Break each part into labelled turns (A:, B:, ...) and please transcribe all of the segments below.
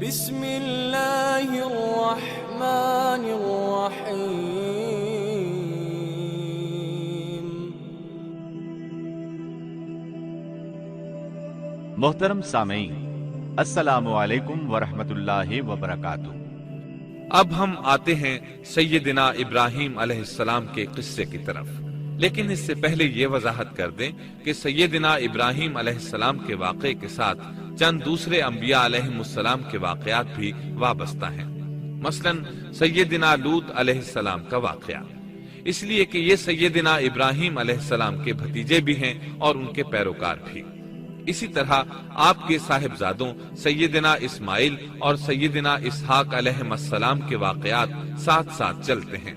A: بسم اللہ الرحمن الرحیم۔
B: محترم سامعین، السلام علیکم ورحمۃ اللہ وبرکاتہ۔
C: اب ہم آتے ہیں سیدنا ابراہیم علیہ السلام کے قصے کی طرف، لیکن اس سے پہلے یہ وضاحت کر دیں کہ سیدنا ابراہیم علیہ السلام کے واقعے کے ساتھ چند دوسرے انبیاء علیہم السلام کے واقعات بھی وابستہ ہیں۔ مثلا سیدنا لوط علیہ السلام کا واقعہ، اس لیے کہ یہ سیدنا ابراہیم علیہ السلام کے بھتیجے بھی ہیں اور ان کے پیروکار بھی۔ اسی طرح آپ کے صاحبزادوں سیدنا اسماعیل اور سیدنا اسحاق علیہ السلام کے واقعات ساتھ ساتھ چلتے ہیں۔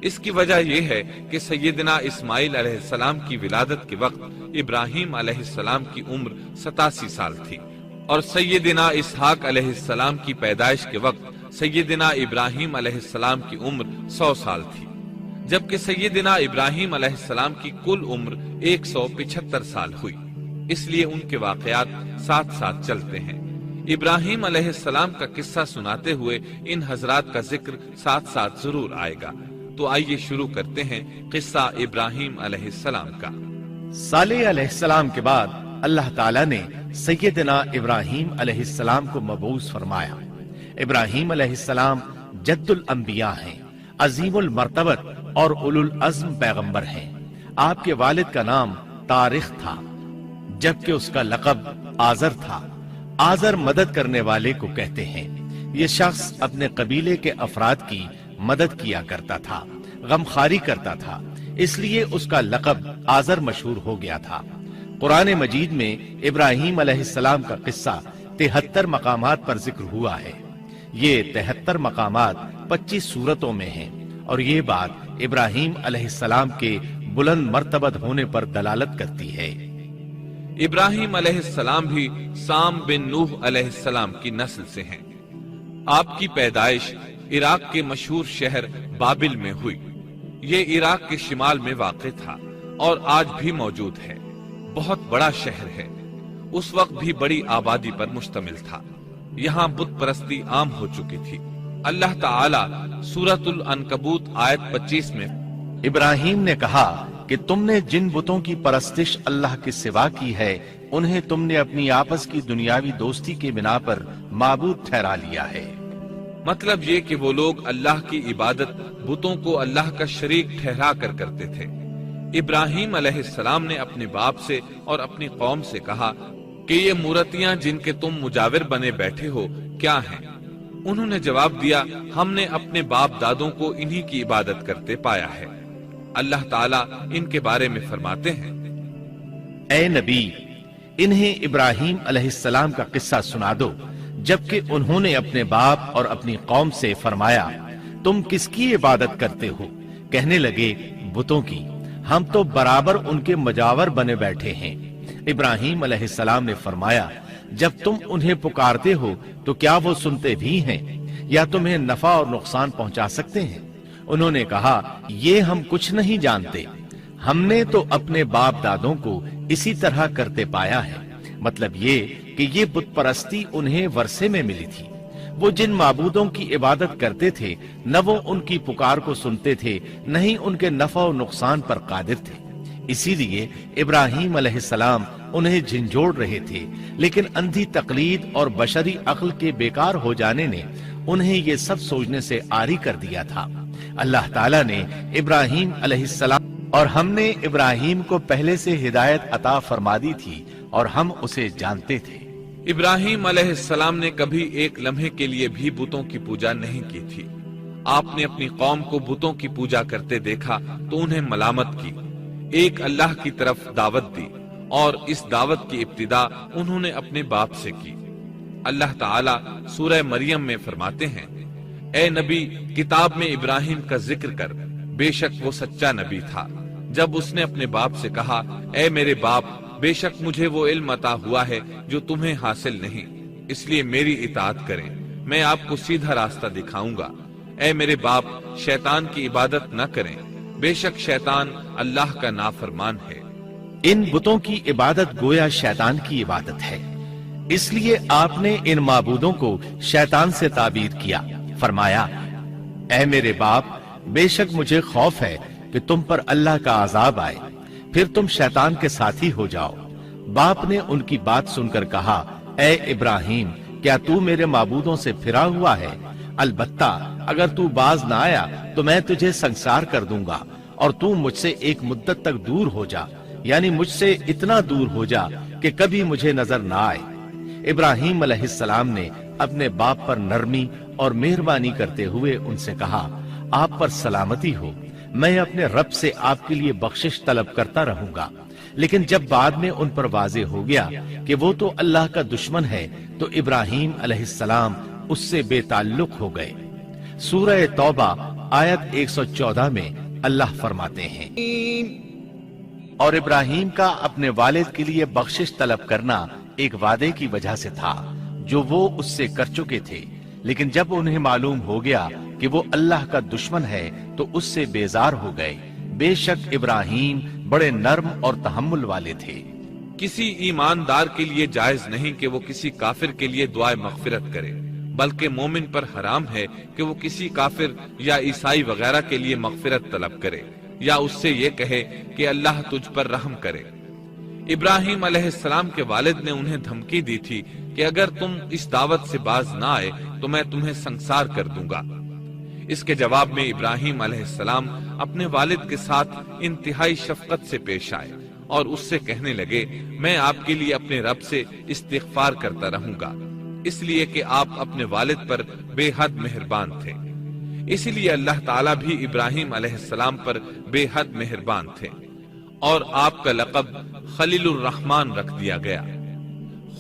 C: اس کی وجہ یہ ہے کہ سیدنا اسماعیل علیہ السلام کی ولادت کے وقت ابراہیم علیہ السلام کی عمر 87 سال تھی، اور سیدنا اسحاق علیہ السلام کی پیدائش کے وقت سیدنا ابراہیم علیہ السلام کی عمر 100 سال تھی، جبکہ سیدنا ابراہیم علیہ السلام کی کل عمر 175 سال ہوئی۔ اس لیے ان کے واقعات ساتھ ساتھ چلتے ہیں۔ ابراہیم علیہ السلام کا قصہ سناتے ہوئے ان حضرات کا ذکر ساتھ ساتھ ضرور آئے گا۔ تو آئیے شروع کرتے ہیں قصہ ابراہیم علیہ السلام کا۔
B: صالح علیہ السلام کے بعد اللہ تعالیٰ نے سیدنا ابراہیم علیہ السلام کو مبعوث فرمایا۔ ابراہیم علیہ السلام جد الانبیاء ہیں، عظیم المرتبت اور اولو العزم پیغمبر ہیں۔ آپ کے والد کا نام طارق تھا، جبکہ اس کا لقب آزر تھا۔ آزر مدد کرنے والے کو کہتے ہیں۔ یہ شخص اپنے قبیلے کے افراد کی مدد کیا کرتا تھا، غمخواری کرتا تھا، اس لیے اس کا لقب آزر مشہور ہو گیا تھا۔ قرآن مجید میں ابراہیم علیہ السلام کا قصہ 73 مقامات پر ذکر ہوا ہے۔ یہ 73 مقامات 25 سورتوں میں ہیں، اور یہ بات ابراہیم علیہ السلام کے بلند مرتبت ہونے پر دلالت کرتی ہے۔
C: ابراہیم علیہ السلام بھی سام بن نوح علیہ السلام کی نسل سے ہیں۔ آپ کی پیدائش عراق کے مشہور شہر بابل میں ہوئی۔ یہ عراق کے شمال میں واقع تھا اور آج بھی موجود ہے۔ بہت بڑا شہر ہے، اس وقت بھی بڑی آبادی پر مشتمل تھا۔ یہاں بت پرستی عام ہو چکی تھی۔ اللہ تعالی سورۃ العنکبوت آیت 25 میں
B: ابراہیم نے کہا کہ تم نے جن بتوں کی پرستش اللہ کے سوا کی ہے، انہیں تم نے اپنی آپس کی دنیاوی دوستی کے بنا پر معبود ٹھہرا لیا ہے۔
C: مطلب یہ کہ وہ لوگ اللہ کی عبادت بتوں کو اللہ کا شریک ٹھہرا کر کرتے تھے۔ ابراہیم علیہ السلام نے اپنے باپ سے اور اپنی قوم سے کہا کہ یہ مورتیاں جن کے تم مجاور بنے بیٹھے ہو کیا ہیں؟ انہوں نے جواب دیا، ہم نے اپنے باپ دادوں کو انہی کی عبادت کرتے پایا ہے۔ اللہ تعالیٰ ان کے بارے میں فرماتے ہیں،
B: اے نبی، انہیں ابراہیم علیہ السلام کا قصہ سنا دو، جبکہ انہوں نے اپنے باپ اور اپنی قوم سے فرمایا، تم کس کی عبادت کرتے ہو؟ کہنے لگے، بتوں کی، ہم تو برابر ان کے مجاور بنے بیٹھے ہیں۔ ابراہیم علیہ السلام نے فرمایا، جب تم انہیں پکارتے ہو تو کیا وہ سنتے بھی ہیں یا تمہیں نفع اور نقصان پہنچا سکتے ہیں؟ انہوں نے کہا، یہ ہم کچھ نہیں جانتے، ہم نے تو اپنے باپ دادوں کو اسی طرح کرتے پایا ہے۔ مطلب یہ کہ یہ بت پرستی انہیں ورثے میں ملی تھی۔ وہ جن معبودوں کی عبادت کرتے تھے، نہ وہ ان کی پکار کو سنتے تھے، نہ ہی ان کے نفع و نقصان پر قادر تھے۔ اسی لیے ابراہیم علیہ السلام انہیں جھنجھوڑ رہے تھے، لیکن اندھی تقلید اور بشری عقل کے بیکار ہو جانے نے انہیں یہ سب سوچنے سے عاری کر دیا تھا۔ اللہ تعالیٰ نے ابراہیم علیہ السلام اور ہم نے ابراہیم کو پہلے سے ہدایت عطا فرما دی تھی اور ہم اسے جانتے تھے۔
C: ابراہیم علیہ السلام نے کبھی ایک لمحے کے لیے بھی بتوں کی پوجا نہیں کی تھی۔ آپ نے اپنی قوم کو بتوں کی پوجا کرتے دیکھا تو انہیں ملامت کی، ایک اللہ کی طرف دعوت دی، اور اس دعوت کی ابتدا انہوں نے اپنے باپ سے کی۔ اللہ تعالی سورہ مریم میں فرماتے ہیں، اے نبی، کتاب میں ابراہیم کا ذکر کر، بے شک وہ سچا نبی تھا۔ جب اس نے اپنے باپ سے کہا، اے میرے باپ، بے شک مجھے وہ علم عطا ہوا ہے جو تمہیں حاصل نہیں، اس لیے میری اطاعت کریں، میں آپ کو سیدھا راستہ دکھاؤں گا۔ اے میرے باپ، شیطان کی عبادت نہ کریں، بے شک شیطان اللہ کا نافرمان ہے۔
B: ان بتوں کی عبادت گویا شیطان کی عبادت ہے۔ اس لیے آپ نے ان معبودوں کو شیطان سے تعبیر کیا، فرمایا اے میرے باپ، بے شک مجھے خوف ہے کہ تم پر اللہ کا عذاب آئے، پھر تم شیطان کے ساتھی ہو جاؤ۔ باپ نے ان کی بات سن کر کہا اے ابراہیم، کیا تو میرے معبودوں سے پھرا ہوا ہے؟ البتہ اگر تو باز نہ آیا تو میں تجھے سنسار کر دوں گا، اور تو مجھ سے ایک مدت تک دور ہو جا، یعنی مجھ سے اتنا دور ہو جا کہ کبھی مجھے نظر نہ آئے۔ ابراہیم علیہ السلام نے اپنے باپ پر نرمی اور مہربانی کرتے ہوئے ان سے کہا آپ پر سلامتی ہو، میں اپنے رب سے آپ کے لیے بخشش طلب کرتا رہوں گا۔ لیکن جب بعد میں ان پر واضح ہو گیا کہ وہ تو اللہ کا دشمن ہے تو ابراہیم علیہ السلام اس سے بے تعلق ہو گئے۔ سورہ توبہ آیت 114 میں اللہ فرماتے ہیں اور ابراہیم کا اپنے والد کے لیے بخشش طلب کرنا ایک وعدے کی وجہ سے تھا جو وہ اس سے کر چکے تھے، لیکن جب انہیں معلوم ہو گیا کہ وہ اللہ کا دشمن ہے تو اس سے بیزار ہو گئے۔ بے شک ابراہیم بڑے نرم اور تحمل والے تھے۔
C: کسی ایماندار کے لیے جائز نہیں کہ وہ کسی کافر کے لیے دعائے مغفرت کرے، بلکہ مومن پر حرام ہے کہ وہ کسی کافر یا عیسائی وغیرہ کے لیے مغفرت طلب کرے یا اس سے یہ کہے کہ اللہ تجھ پر رحم کرے۔ ابراہیم علیہ السلام کے والد نے انہیں دھمکی دی تھی کہ اگر تم اس دعوت سے باز نہ آئے تو میں تمہیں سنسار کر دوں گا۔ اس کے جواب میں ابراہیم علیہ السلام اپنے والد کے ساتھ انتہائی شفقت سے پیش آئے اور اس سے کہنے لگے میں آپ کے لیے اپنے رب سے استغفار کرتا رہوں گا، اس لیے کہ آپ اپنے والد پر بے حد مہربان تھے۔ اسی لیے اللہ تعالیٰ بھی ابراہیم علیہ السلام پر بے حد مہربان تھے اور آپ کا لقب خلیل الرحمن رکھ دیا گیا۔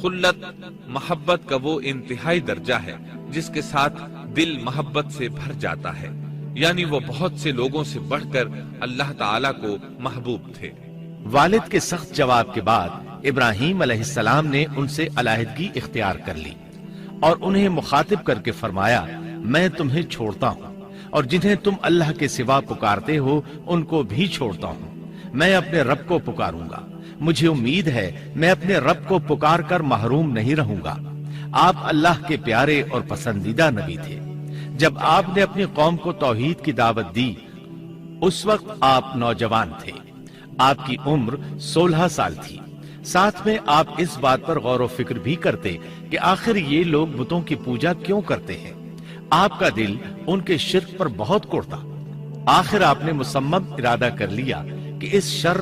C: خلت محبت کا وہ انتہائی درجہ ہے جس کے ساتھ دل محبت سے بھر جاتا ہے، یعنی وہ بہت سے لوگوں سے بڑھ کر اللہ تعالیٰ کو محبوب تھے۔
B: والد کے سخت جواب کے بعد ابراہیم علیہ السلام نے ان سے علیحدگی اختیار کر لی اور انہیں مخاطب کر کے فرمایا میں تمہیں چھوڑتا ہوں اور جنہیں تم اللہ کے سوا پکارتے ہو ان کو بھی چھوڑتا ہوں، میں اپنے رب کو پکاروں گا، مجھے امید ہے میں اپنے رب کو پکار کر محروم نہیں رہوں گا۔ آپ اللہ کے پیارے اور پسندیدہ نبی تھے۔ جب آپ نے اپنی قوم کو توحید کی دعوت دی اس وقت آپ نوجوان تھے، آپ کی عمر 16 سال تھی۔ ساتھ میں آپ اس بات پر غور و فکر بھی کرتے کہ آخر یہ لوگ بتوں کی پوجا کیوں کرتے ہیں۔ آپ کا دل ان کے شرک پر بہت کوڑتا۔ آخر آپ نے مصمم ارادہ کر لیا کہ اس شر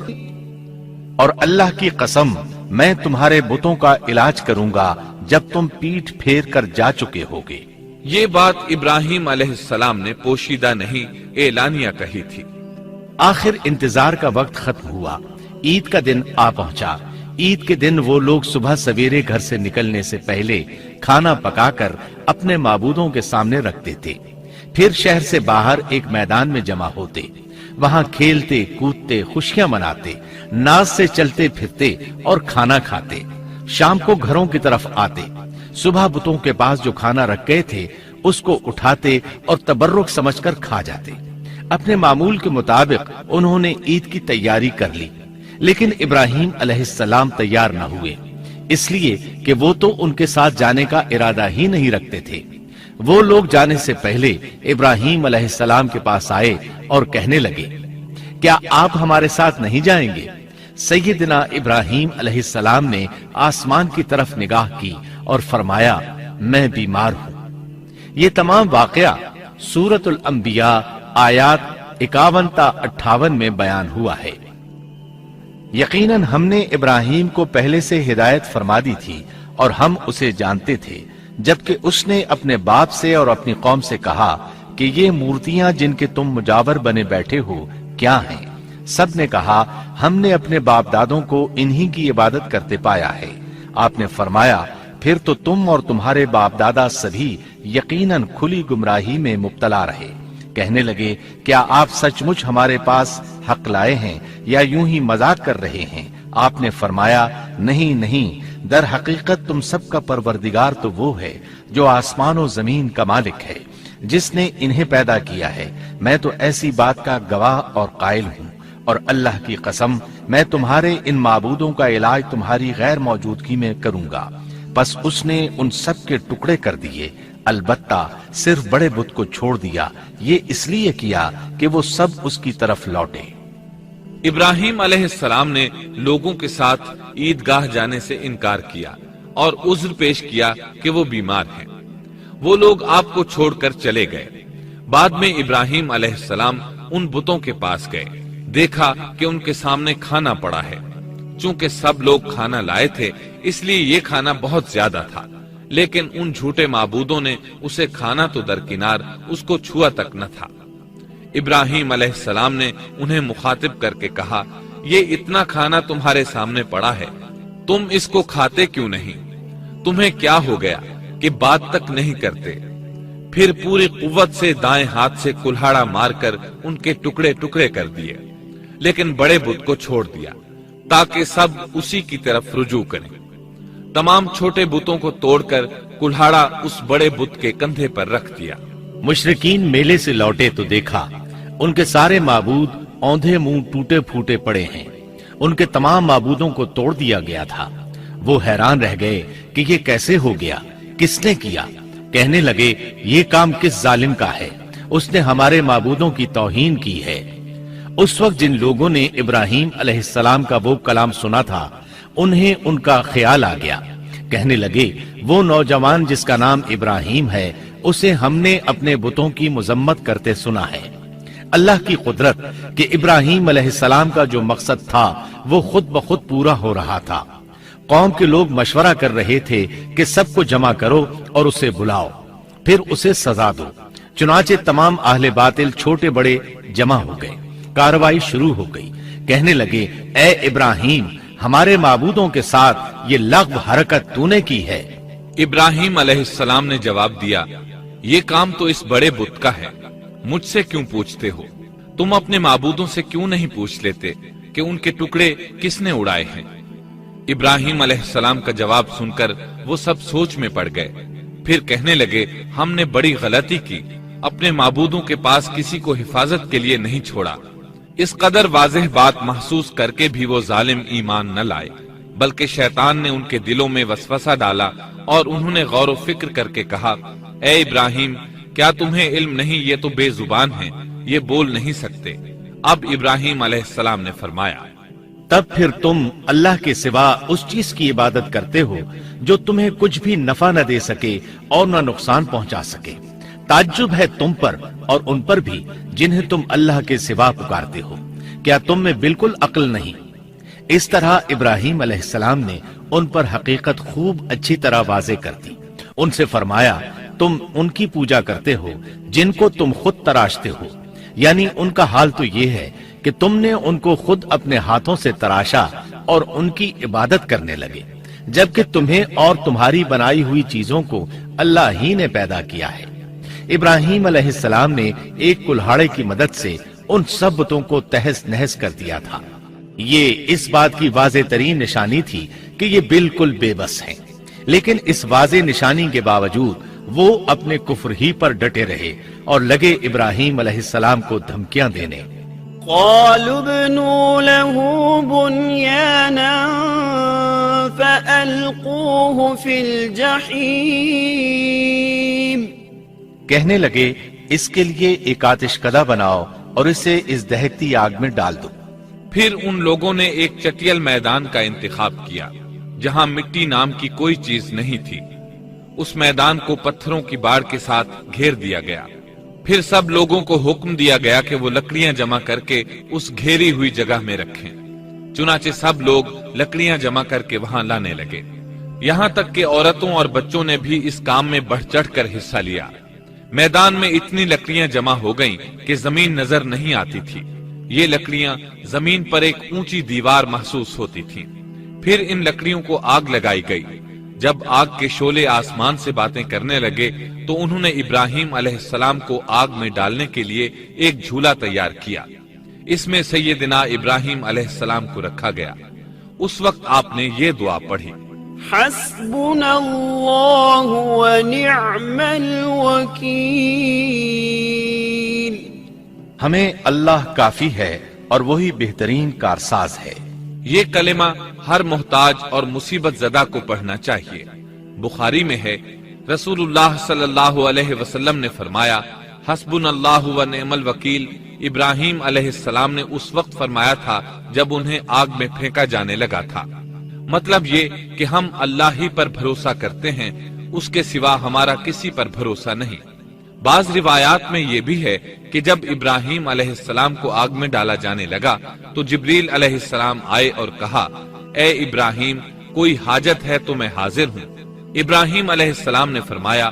B: اور اللہ کی قسم میں تمہارے بتوں کا علاج کروں گا جب تم پیٹھ پھیر کر جا چکے ہوگے۔
C: یہ بات ابراہیم علیہ السلام نے پوشیدہ نہیں اعلانیہ کہی تھی۔
B: آخر انتظار کا وقت ختم ہوا، عید کا دن آ پہنچا۔ عید کے دن وہ لوگ صبح سویرے گھر سے نکلنے سے پہلے کھانا پکا کر اپنے معبودوں کے سامنے رکھتے تھے، پھر شہر سے باہر ایک میدان میں جمع ہوتے، وہاں کھیلتے کودتے خوشیاں مناتے، ناز سے چلتے پھرتے اور کھانا کھاتے۔ شام کو گھروں کی طرف آتے، صبح بتوں کے پاس جو کھانا رکھ گئے تھے اس کو اٹھاتے اور تبرک سمجھ کر کھا جاتے۔ اپنے معمول کے مطابق انہوں نے عید کی تیاری کر لی، لیکن ابراہیم علیہ السلام تیار نہ ہوئے، اس لیے کہ وہ تو ان کے ساتھ جانے کا ارادہ ہی نہیں رکھتے تھے۔ وہ لوگ جانے سے پہلے ابراہیم علیہ السلام کے پاس آئے اور کہنے لگے کیا آپ ہمارے ساتھ نہیں جائیں گے؟ سیدنا ابراہیم علیہ السلام نے آسمان کی طرف نگاہ کی اور فرمایا میں بیمار ہوں۔ یہ تمام واقعہ سورۃ الانبیاء آیات 51 تا 58 میں بیان ہوا ہے۔ یقیناً ہم نے ابراہیم کو پہلے سے ہدایت فرما دی تھی اور ہم اسے جانتے تھے، جبکہ اس نے اپنے باپ سے اور اپنی قوم سے کہا کہ یہ مورتیاں جن کے تم مجاور بنے بیٹھے ہو کیا ہیں؟ سب نے کہا ہم نے اپنے باپ دادوں کو انہی کی عبادت کرتے پایا ہے۔ آپ نے فرمایا پھر تو تم اور تمہارے باپ دادا سبھی یقیناً کھلی گمراہی میں مبتلا رہے۔ کہنے لگے کیا آپ سچ مچ ہمارے پاس حق لائے ہیں یا یوں ہی مذاق کر رہے ہیں؟ آپ نے فرمایا نہیں نہیں، در حقیقت تم سب کا پروردگار تو وہ ہے جو آسمان و زمین کا مالک ہے، جس نے انہیں پیدا کیا ہے۔ میں تو ایسی بات کا گواہ اور قائل ہوں، اور اللہ کی قسم میں تمہارے ان معبودوں کا علاج تمہاری غیر موجودگی میں کروں گا۔ بس اس نے ان سب کے ٹکڑے کر دیے، البتہ صرف بڑے بت کو چھوڑ دیا، یہ اس لیے کیا کہ وہ سب اس کی طرف لوٹے۔
C: ابراہیم علیہ السلام نے لوگوں کے ساتھ عیدگاہ جانے سے انکار کیا اور عذر پیش کیا کہ وہ بیمار ہیں۔ وہ لوگ آپ کو چھوڑ کر چلے گئے۔ بعد میں ابراہیم علیہ السلام ان بتوں کے پاس گئے، دیکھا کہ ان کے سامنے کھانا پڑا ہے۔ چونکہ سب لوگ کھانا لائے تھے اس لیے یہ کھانا بہت زیادہ تھا، لیکن ان جھوٹے معبودوں نے اسے کھانا تو درکنار اس کو چھوا تک نہ تھا۔ ابراہیم علیہ السلام نے انہیں مخاطب کر کے کہا، یہ اتنا کھانا تمہارے سامنے پڑا ہے، تم اس کو کھاتے کیوں نہیں؟ تمہیں کیا ہو گیا کہ بات تک نہیں کرتے؟ پھر پوری قوت سے دائیں ہاتھ سے کلہاڑا مار کر ان کے ٹکڑے ٹکڑے کر دیے، لیکن بڑے بت کو چھوڑ دیا تاکہ سب اسی کی طرف رجوع کریں۔ تمام چھوٹے بتوں کو توڑ کر کلہاڑا اس بڑے بت کے کندھے پر رکھ دیا۔
B: مشرکین میلے سے لوٹے تو دیکھا ان کے سارے معبود اوندھے منہ ٹوٹے پھوٹے پڑے ہیں، ان کے تمام معبودوں کو توڑ دیا گیا تھا۔ وہ حیران رہ گئے کہ یہ کیسے ہو گیا، کس نے کیا؟ کہنے لگے، یہ کام کس ظالم کا ہے؟ اس نے ہمارے معبودوں کی توہین کی ہے۔ اس وقت جن لوگوں نے ابراہیم علیہ السلام کا وہ کلام سنا تھا انہیں ان کا خیال آ گیا، کہنے لگے، وہ نوجوان جس کا نام ابراہیم ہے اسے ہم نے اپنے بتوں کی مذمت کرتے سنا ہے۔ اللہ کی قدرت کہ ابراہیم علیہ السلام کا جو مقصد تھا وہ خود بخود پورا ہو رہا تھا۔ قوم کے لوگ مشورہ کر رہے تھے کہ سب کو جمع کرو اور اسے بلاؤ، پھر اسے سزا دو۔ چنانچہ تمام اہل باطل چھوٹے بڑے جمع ہو گئے، کارروائی شروع ہو گئی۔ کہنے لگے، اے ابراہیم، ہمارے معبودوں کے ساتھ یہ لغو حرکت تو نے کی ہے۔
C: ابراہیم علیہ السلام نے جواب دیا، یہ کام تو اس بڑے بت کا ہے، مجھ سے کیوں پوچھتے ہو؟ تم اپنے معبودوں سے کیوں نہیں پوچھ لیتے کہ ان کے ٹکڑے کس نے اڑائے ہیں؟ ابراہیم علیہ السلام کا جواب سن کر وہ سب سوچ میں پڑ گئے، پھر کہنے لگے، ہم نے بڑی غلطی کی، اپنے معبودوں کے پاس کسی کو حفاظت کے لیے نہیں چھوڑا۔ اس قدر واضح بات محسوس کر کے بھی وہ ظالم ایمان نہ لائے، بلکہ شیطان نے ان کے دلوں میں وسوسہ ڈالا اور انہوں نے غور و فکر کر کے کہا، اے ابراہیم، کیا تمہیں علم نہیں، یہ تو بے زبان ہیں، یہ بول نہیں سکتے۔ اب ابراہیم علیہ السلام نے فرمایا،
B: تب پھر تم اللہ کے سوا اس چیز کی عبادت کرتے ہو جو تمہیں کچھ بھی نفع نہ دے سکے اور نہ نقصان پہنچا سکے۔ تعجب ہے تم پر اور ان پر بھی جنہیں تم اللہ کے سوا پکارتے ہو، کیا تم میں بالکل عقل نہیں؟ اس طرح ابراہیم علیہ السلام نے ان پر حقیقت خوب اچھی طرح واضح کر دی۔ ان سے فرمایا، تم ان کی پوجا کرتے ہو جن کو تم خود تراشتے ہو، یعنی ان کا حال تو یہ ہے کہ تم نے ان کو خود اپنے ہاتھوں سے تراشا اور ان کی عبادت کرنے لگے، جبکہ تمہیں اور تمہاری بنائی ہوئی چیزوں کو اللہ ہی نے پیدا کیا ہے۔ ابراہیم علیہ السلام نے ایک کلہاڑے کی مدد سے ان سب بتوں کو تہس نہس کر دیا تھا۔ یہ اس بات کی واضح ترین نشانی تھی کہ یہ بالکل بے بس ہیں، لیکن اس واضح نشانی کے باوجود وہ اپنے کفر ہی پر ڈٹے رہے اور لگے ابراہیم علیہ السلام کو دھمکیاں دینے۔
A: قالوا ابنوا له بنيانا فألقوه في الجحيم۔
B: کہنے لگے، اس کے لیے ایک آتش کدہ بناؤ اور اسے اس دہکتی آگ میں ڈال دو۔
C: پھر ان لوگوں نے ایک چٹیل میدان کا انتخاب کیا جہاں مٹی نام کی کوئی چیز نہیں تھی۔ اس میدان کو پتھروں کی باڑ کے ساتھ گھیر دیا گیا۔ پھر سب لوگوں کو حکم دیا گیا کہ وہ لکڑیاں جمع کر کے اس گھیری ہوئی جگہ میں رکھیں۔ چنانچہ سب لوگ لکڑیاں جمع کر کے وہاں لانے لگے، یہاں تک کہ عورتوں اور بچوں نے بھی اس کام میں بڑھ چڑھ کر حصہ لیا۔ میدان میں اتنی لکڑیاں جمع ہو گئیں کہ زمین نظر نہیں آتی تھی۔ یہ لکڑیاں زمین پر ایک اونچی دیوار محسوس ہوتی تھیں۔ پھر ان لکڑیوں کو آگ لگائی گئی۔ جب آگ کے شعلے آسمان سے باتیں کرنے لگے تو انہوں نے ابراہیم علیہ السلام کو آگ میں ڈالنے کے لیے ایک جھولا تیار کیا۔ اس میں سیدنا ابراہیم علیہ السلام کو رکھا گیا۔ اس وقت آپ نے یہ دعا پڑھی،
A: حسبنا اللہ ونعم الوکیل۔
B: ہمیں اللہ کافی ہے اور وہی بہترین کارساز ہے۔
C: یہ کلمہ ہر محتاج اور مصیبت زدہ کو پڑھنا چاہیے۔ بخاری میں ہے، رسول اللہ صلی اللہ علیہ وسلم نے فرمایا، حسبنا اللہ و نعم الوکیل ابراہیم علیہ السلام نے اس وقت فرمایا تھا جب انہیں آگ میں پھینکا جانے لگا تھا۔ مطلب یہ کہ ہم اللہ ہی پر بھروسہ کرتے ہیں، اس کے سوا ہمارا کسی پر بھروسہ نہیں۔ بعض روایات میں یہ بھی ہے کہ جب ابراہیم علیہ السلام کو آگ میں ڈالا جانے لگا تو جبریل علیہ السلام آئے اور کہا، اے ابراہیم، کوئی حاجت ہے تو میں حاضر ہوں۔ ابراہیم علیہ السلام نے فرمایا،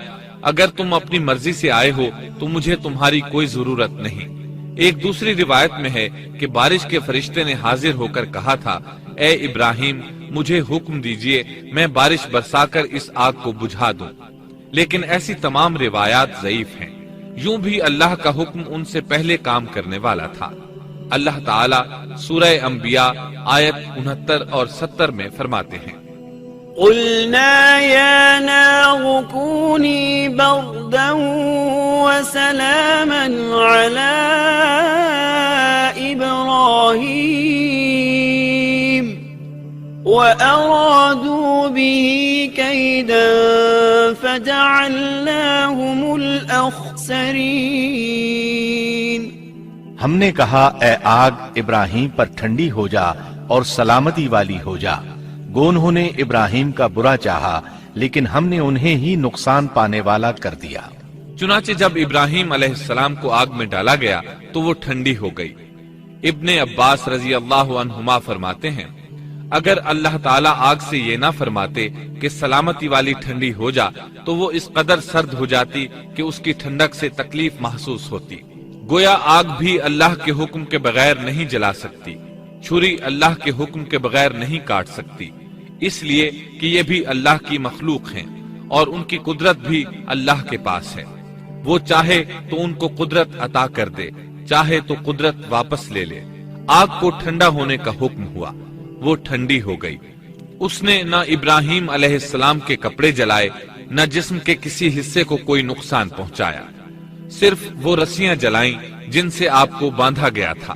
C: اگر تم اپنی مرضی سے آئے ہو تو مجھے تمہاری کوئی ضرورت نہیں۔ ایک دوسری روایت میں ہے کہ بارش کے فرشتے نے حاضر ہو کر کہا تھا، اے ابراہیم، مجھے حکم دیجئے میں بارش برسا کر اس آگ کو بجھا دوں۔ لیکن ایسی تمام روایات ضعیف ہیں۔ یوں بھی اللہ کا حکم ان سے پہلے کام کرنے والا تھا۔ اللہ تعالیٰ سورہ انبیاء آیت 69 اور 70 میں فرماتے ہیں،
A: قلنا يا نار كوني بردا وسلاما على إبراهيم وأرادوا به كيدا فجعلناهم الأخسرين۔
B: ہم نے کہا، اے آگ ابراہیم پر ٹھنڈی ہو جا اور سلامتی والی ہو جا۔ گو انہوں نے ابراہیم کا برا چاہا لیکن ہم نے انہیں ہی نقصان پانے والا کر دیا۔
C: چنانچہ جب ابراہیم علیہ السلام کو آگ میں ڈالا گیا تو وہ ٹھنڈی ہو گئی۔ ابن عباس رضی اللہ عنہما فرماتے ہیں، اگر اللہ تعالیٰ آگ سے یہ نہ فرماتے کہ سلامتی والی ٹھنڈی ہو جا تو وہ اس قدر سرد ہو جاتی کہ اس کی ٹھنڈک سے تکلیف محسوس ہوتی۔ گویا آگ بھی اللہ کے حکم کے بغیر نہیں جلا سکتی، چھری اللہ کے حکم کے بغیر نہیں کاٹ سکتی، اس لیے کہ یہ بھی اللہ کی مخلوق ہیں اور ان کی قدرت بھی اللہ کے پاس ہے۔ وہ چاہے تو ان کو قدرت عطا کر دے، چاہے تو قدرت واپس لے لے۔ آگ کو ٹھنڈا ہونے کا حکم ہوا، وہ ٹھنڈی ہو گئی۔ اس نے نہ ابراہیم علیہ السلام کے کپڑے جلائے، نہ جسم کے کسی حصے کو کوئی نقصان پہنچایا، صرف وہ رسیاں جلائیں جن سے آپ کو باندھا گیا تھا۔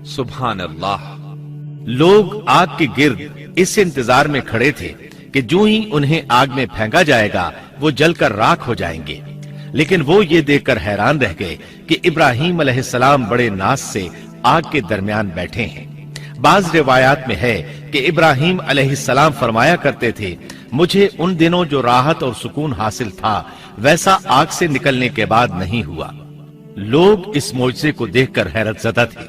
C: سبحان اللہ۔
B: لوگ آگ کے گرد اس انتظار میں کھڑے تھے کہ جو ہی انہیں آگ میں پھینکا جائے گا وہ جل کر راکھ ہو جائیں گے، لیکن وہ یہ دیکھ کر حیران رہ گئے کہ ابراہیم علیہ السلام بڑے ناز سے آگ کے درمیان بیٹھے ہیں۔ بعض روایات میں ہے کہ ابراہیم علیہ السلام فرمایا کرتے تھے، مجھے ان دنوں جو راحت اور سکون حاصل تھا ویسا آگ سے نکلنے کے بعد نہیں ہوا۔ لوگ اس معجزے کو دیکھ کر حیرت زدہ تھے۔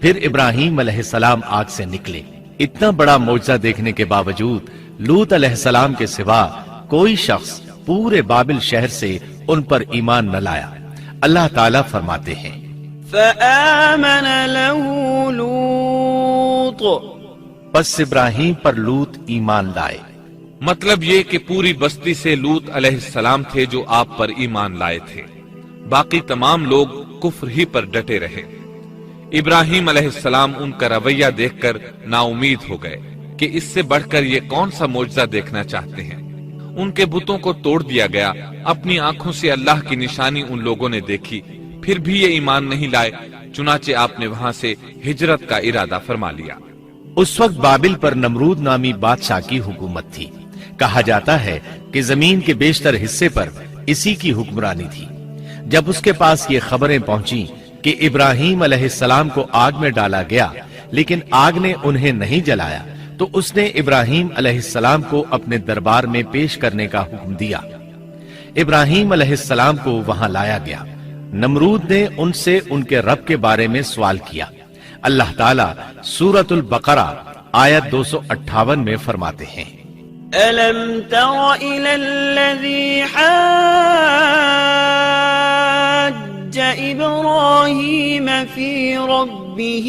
B: پھر ابراہیم علیہ السلام آگ سے نکلے۔ اتنا بڑا معجزہ دیکھنے کے باوجود لوط علیہ السلام کے سوا کوئی شخص پورے بابل شہر سے ان پر ایمان نہ لایا۔ اللہ تعالیٰ فرماتے ہیں،
A: فآمن له لوط،
B: پس ابراہیم پر لوط ایمان لائے۔
C: مطلب یہ کہ پوری بستی سے لوط علیہ السلام تھے جو آپ پر ایمان لائے تھے، باقی تمام لوگ کفر ہی پر ڈٹے رہے۔ ابراہیم علیہ السلام ان کا رویہ دیکھ کر نا امید ہو گئے کہ اس سے بڑھ کر یہ کون سا معجزہ دیکھنا چاہتے ہیں۔ ان کے بتوں کو توڑ دیا گیا، اپنی آنکھوں سے اللہ کی نشانی ان لوگوں نے دیکھی، پھر بھی یہ ایمان نہیں لائے، چنانچہ آپ نے وہاں سے ہجرت کا ارادہ فرما لیا۔
B: اس وقت بابل پر نمرود نامی بادشاہ کی حکومت تھی۔ کہا جاتا ہے کہ زمین کے بیشتر حصے پر اسی کی حکمرانی تھی۔ جب اس کے پاس یہ خبریں پہنچیں کہ ابراہیم علیہ السلام کو آگ میں ڈالا گیا لیکن آگ نے انہیں نہیں جلایا، تو اس نے ابراہیم علیہ السلام کو اپنے دربار میں پیش کرنے کا حکم دیا۔ ابراہیم علیہ السلام کو وہاں لایا گیا۔ نمرود نے ان سے ان کے رب کے بارے میں سوال کیا۔ اللہ تعالیٰ سورۃ البقرہ آیت 258 میں فرماتے ہیں،
A: أَلَمْ تَرَ إِلَى الَّذِي حَاجَّ إِبْرَاهِيمَ فِي رَبِّهِ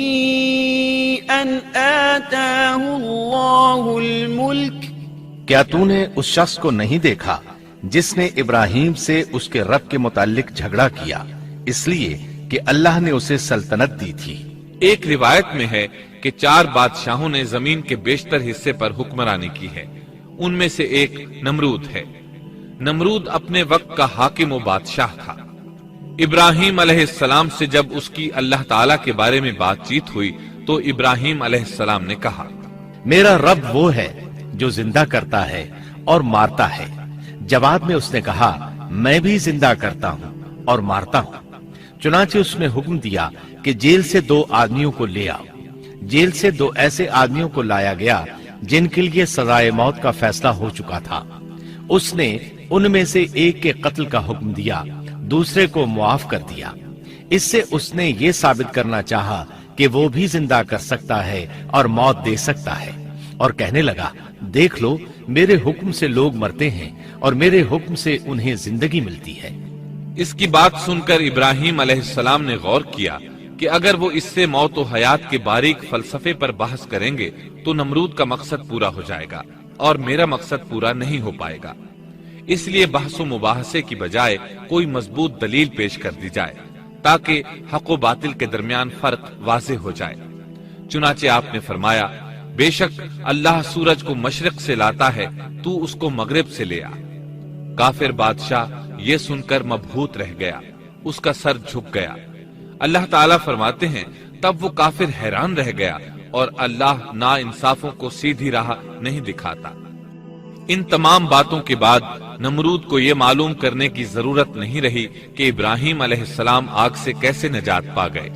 A: أَنْ آتَاهُ اللَّهُ الْمُلْكَ،
B: کیا تو نے اس شخص کو نہیں دیکھا جس نے ابراہیم سے اس کے رب کے متعلق جھگڑا کیا اس لیے کہ اللہ نے اسے سلطنت دی تھی۔
C: ایک روایت میں ہے کہ 4 بادشاہوں نے زمین کے بیشتر حصے پر حکمرانی کی ہے، ان میں سے ایک نمرود ہے۔ نمرود اپنے وقت کا حاکم و بادشاہ تھا۔ ابراہیم علیہ السلام سے جب اس کی اللہ تعالیٰ کے بارے میں بات چیت ہوئی تو ابراہیم علیہ السلام نے کہا،
B: میرا رب وہ ہے جو زندہ کرتا ہے اور مارتا ہے، جواب میں اس نے کہا میں بھی زندہ کرتا ہوں اور مارتا ہوں۔ چنانچہ اس نے حکم دیا کہ جیل سے 2 آدمیوں کو لے آؤ۔ جیل سے 2 ایسے آدمیوں کو لایا گیا جن کے لیے سزائے موت کا فیصلہ ہو چکا تھا۔ اس نے ان میں سے ایک کے قتل کا حکم دیا، دوسرے کو معاف کر دیا۔ اس سے اس نے یہ ثابت کرنا چاہا کہ وہ بھی زندہ کر سکتا ہے اور موت دے سکتا ہے، اور کہنے لگا دیکھ لو میرے حکم سے لوگ مرتے ہیں اور میرے حکم سے انہیں زندگی ملتی ہے۔
C: اس کی بات سن کر ابراہیم علیہ السلام نے غور کیا کہ اگر وہ اس سے موت و حیات کے باریک فلسفے پر بحث کریں گے تو نمرود کا مقصد پورا ہو جائے گا اور میرا مقصد پورا نہیں ہو پائے گا۔ اس لیے بحث و مباحثے کی بجائے کوئی مضبوط دلیل پیش کر دی جائے تاکہ حق و باطل کے درمیان فرق واضح ہو جائے۔ چنانچہ آپ نے فرمایا بے شک اللہ سورج کو مشرق سے لاتا ہے، تو اس کو مغرب سے لے آ۔ کافر بادشاہ یہ سن کر مبہوت رہ گیا، اس کا سر جھک گیا۔ اللہ تعالیٰ فرماتے ہیں تب وہ کافر حیران رہ گیا اور اللہ نا انصافوں کو سیدھی راہ نہیں دکھاتا۔ ان تمام باتوں کے بعد نمرود کو یہ معلوم کرنے کی ضرورت نہیں رہی کہ ابراہیم علیہ السلام آگ سے کیسے نجات پا گئے،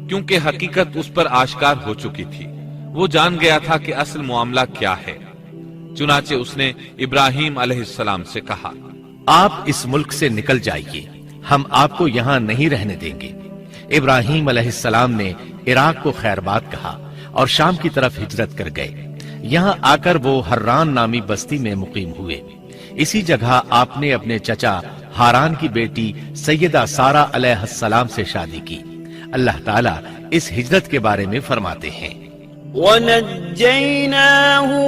C: کیونکہ حقیقت اس پر آشکار ہو چکی تھی۔ وہ جان گیا تھا کہ اصل معاملہ کیا ہے۔ چنانچہ اس نے ابراہیم علیہ السلام سے کہا
B: آپ اس ملک سے نکل جائیے، ہم آپ کو یہاں نہیں رہنے دیں گے۔ ابراہیم علیہ السلام نے عراق کو خیر بات کہا اور شام کی طرف ہجرت کر گئے۔ یہاں آ کر وہ حران نامی بستی میں مقیم ہوئے۔ اسی جگہ آپ نے اپنے چچا ہاران کی بیٹی سیدہ سارہ علیہ السلام سے شادی کی۔ اللہ تعالیٰ اس ہجرت کے بارے میں فرماتے ہیں
A: وَنَجَّيْنَاهُ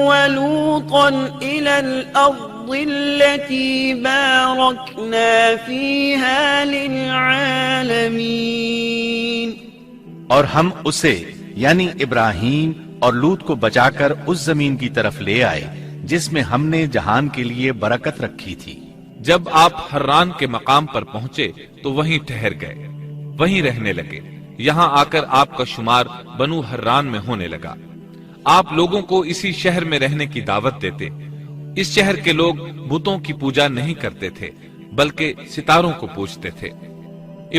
A: وَلُوطًا إِلَى الْأَرْضِ الَّتِي بَارَكْنَا فِيهَا لِلْعَالَمِينَ،
B: اور ہم اسے یعنی ابراہیم اور لوط کو بچا کر اس زمین کی طرف لے آئے جس میں ہم نے جہان کے لیے برکت رکھی تھی۔
C: جب آپ حران کے مقام پر پہنچے تو وہیں ٹھہر گئے، وہیں رہنے لگے۔ یہاں آ کر آپ کا شمار بنو حران میں ہونے لگا۔ آپ لوگوں کو اسی شہر میں رہنے کی دعوت دیتے۔ اس شہر کے لوگ بتوں کی پوجا نہیں کرتے تھے بلکہ ستاروں کو پوجتے تھے۔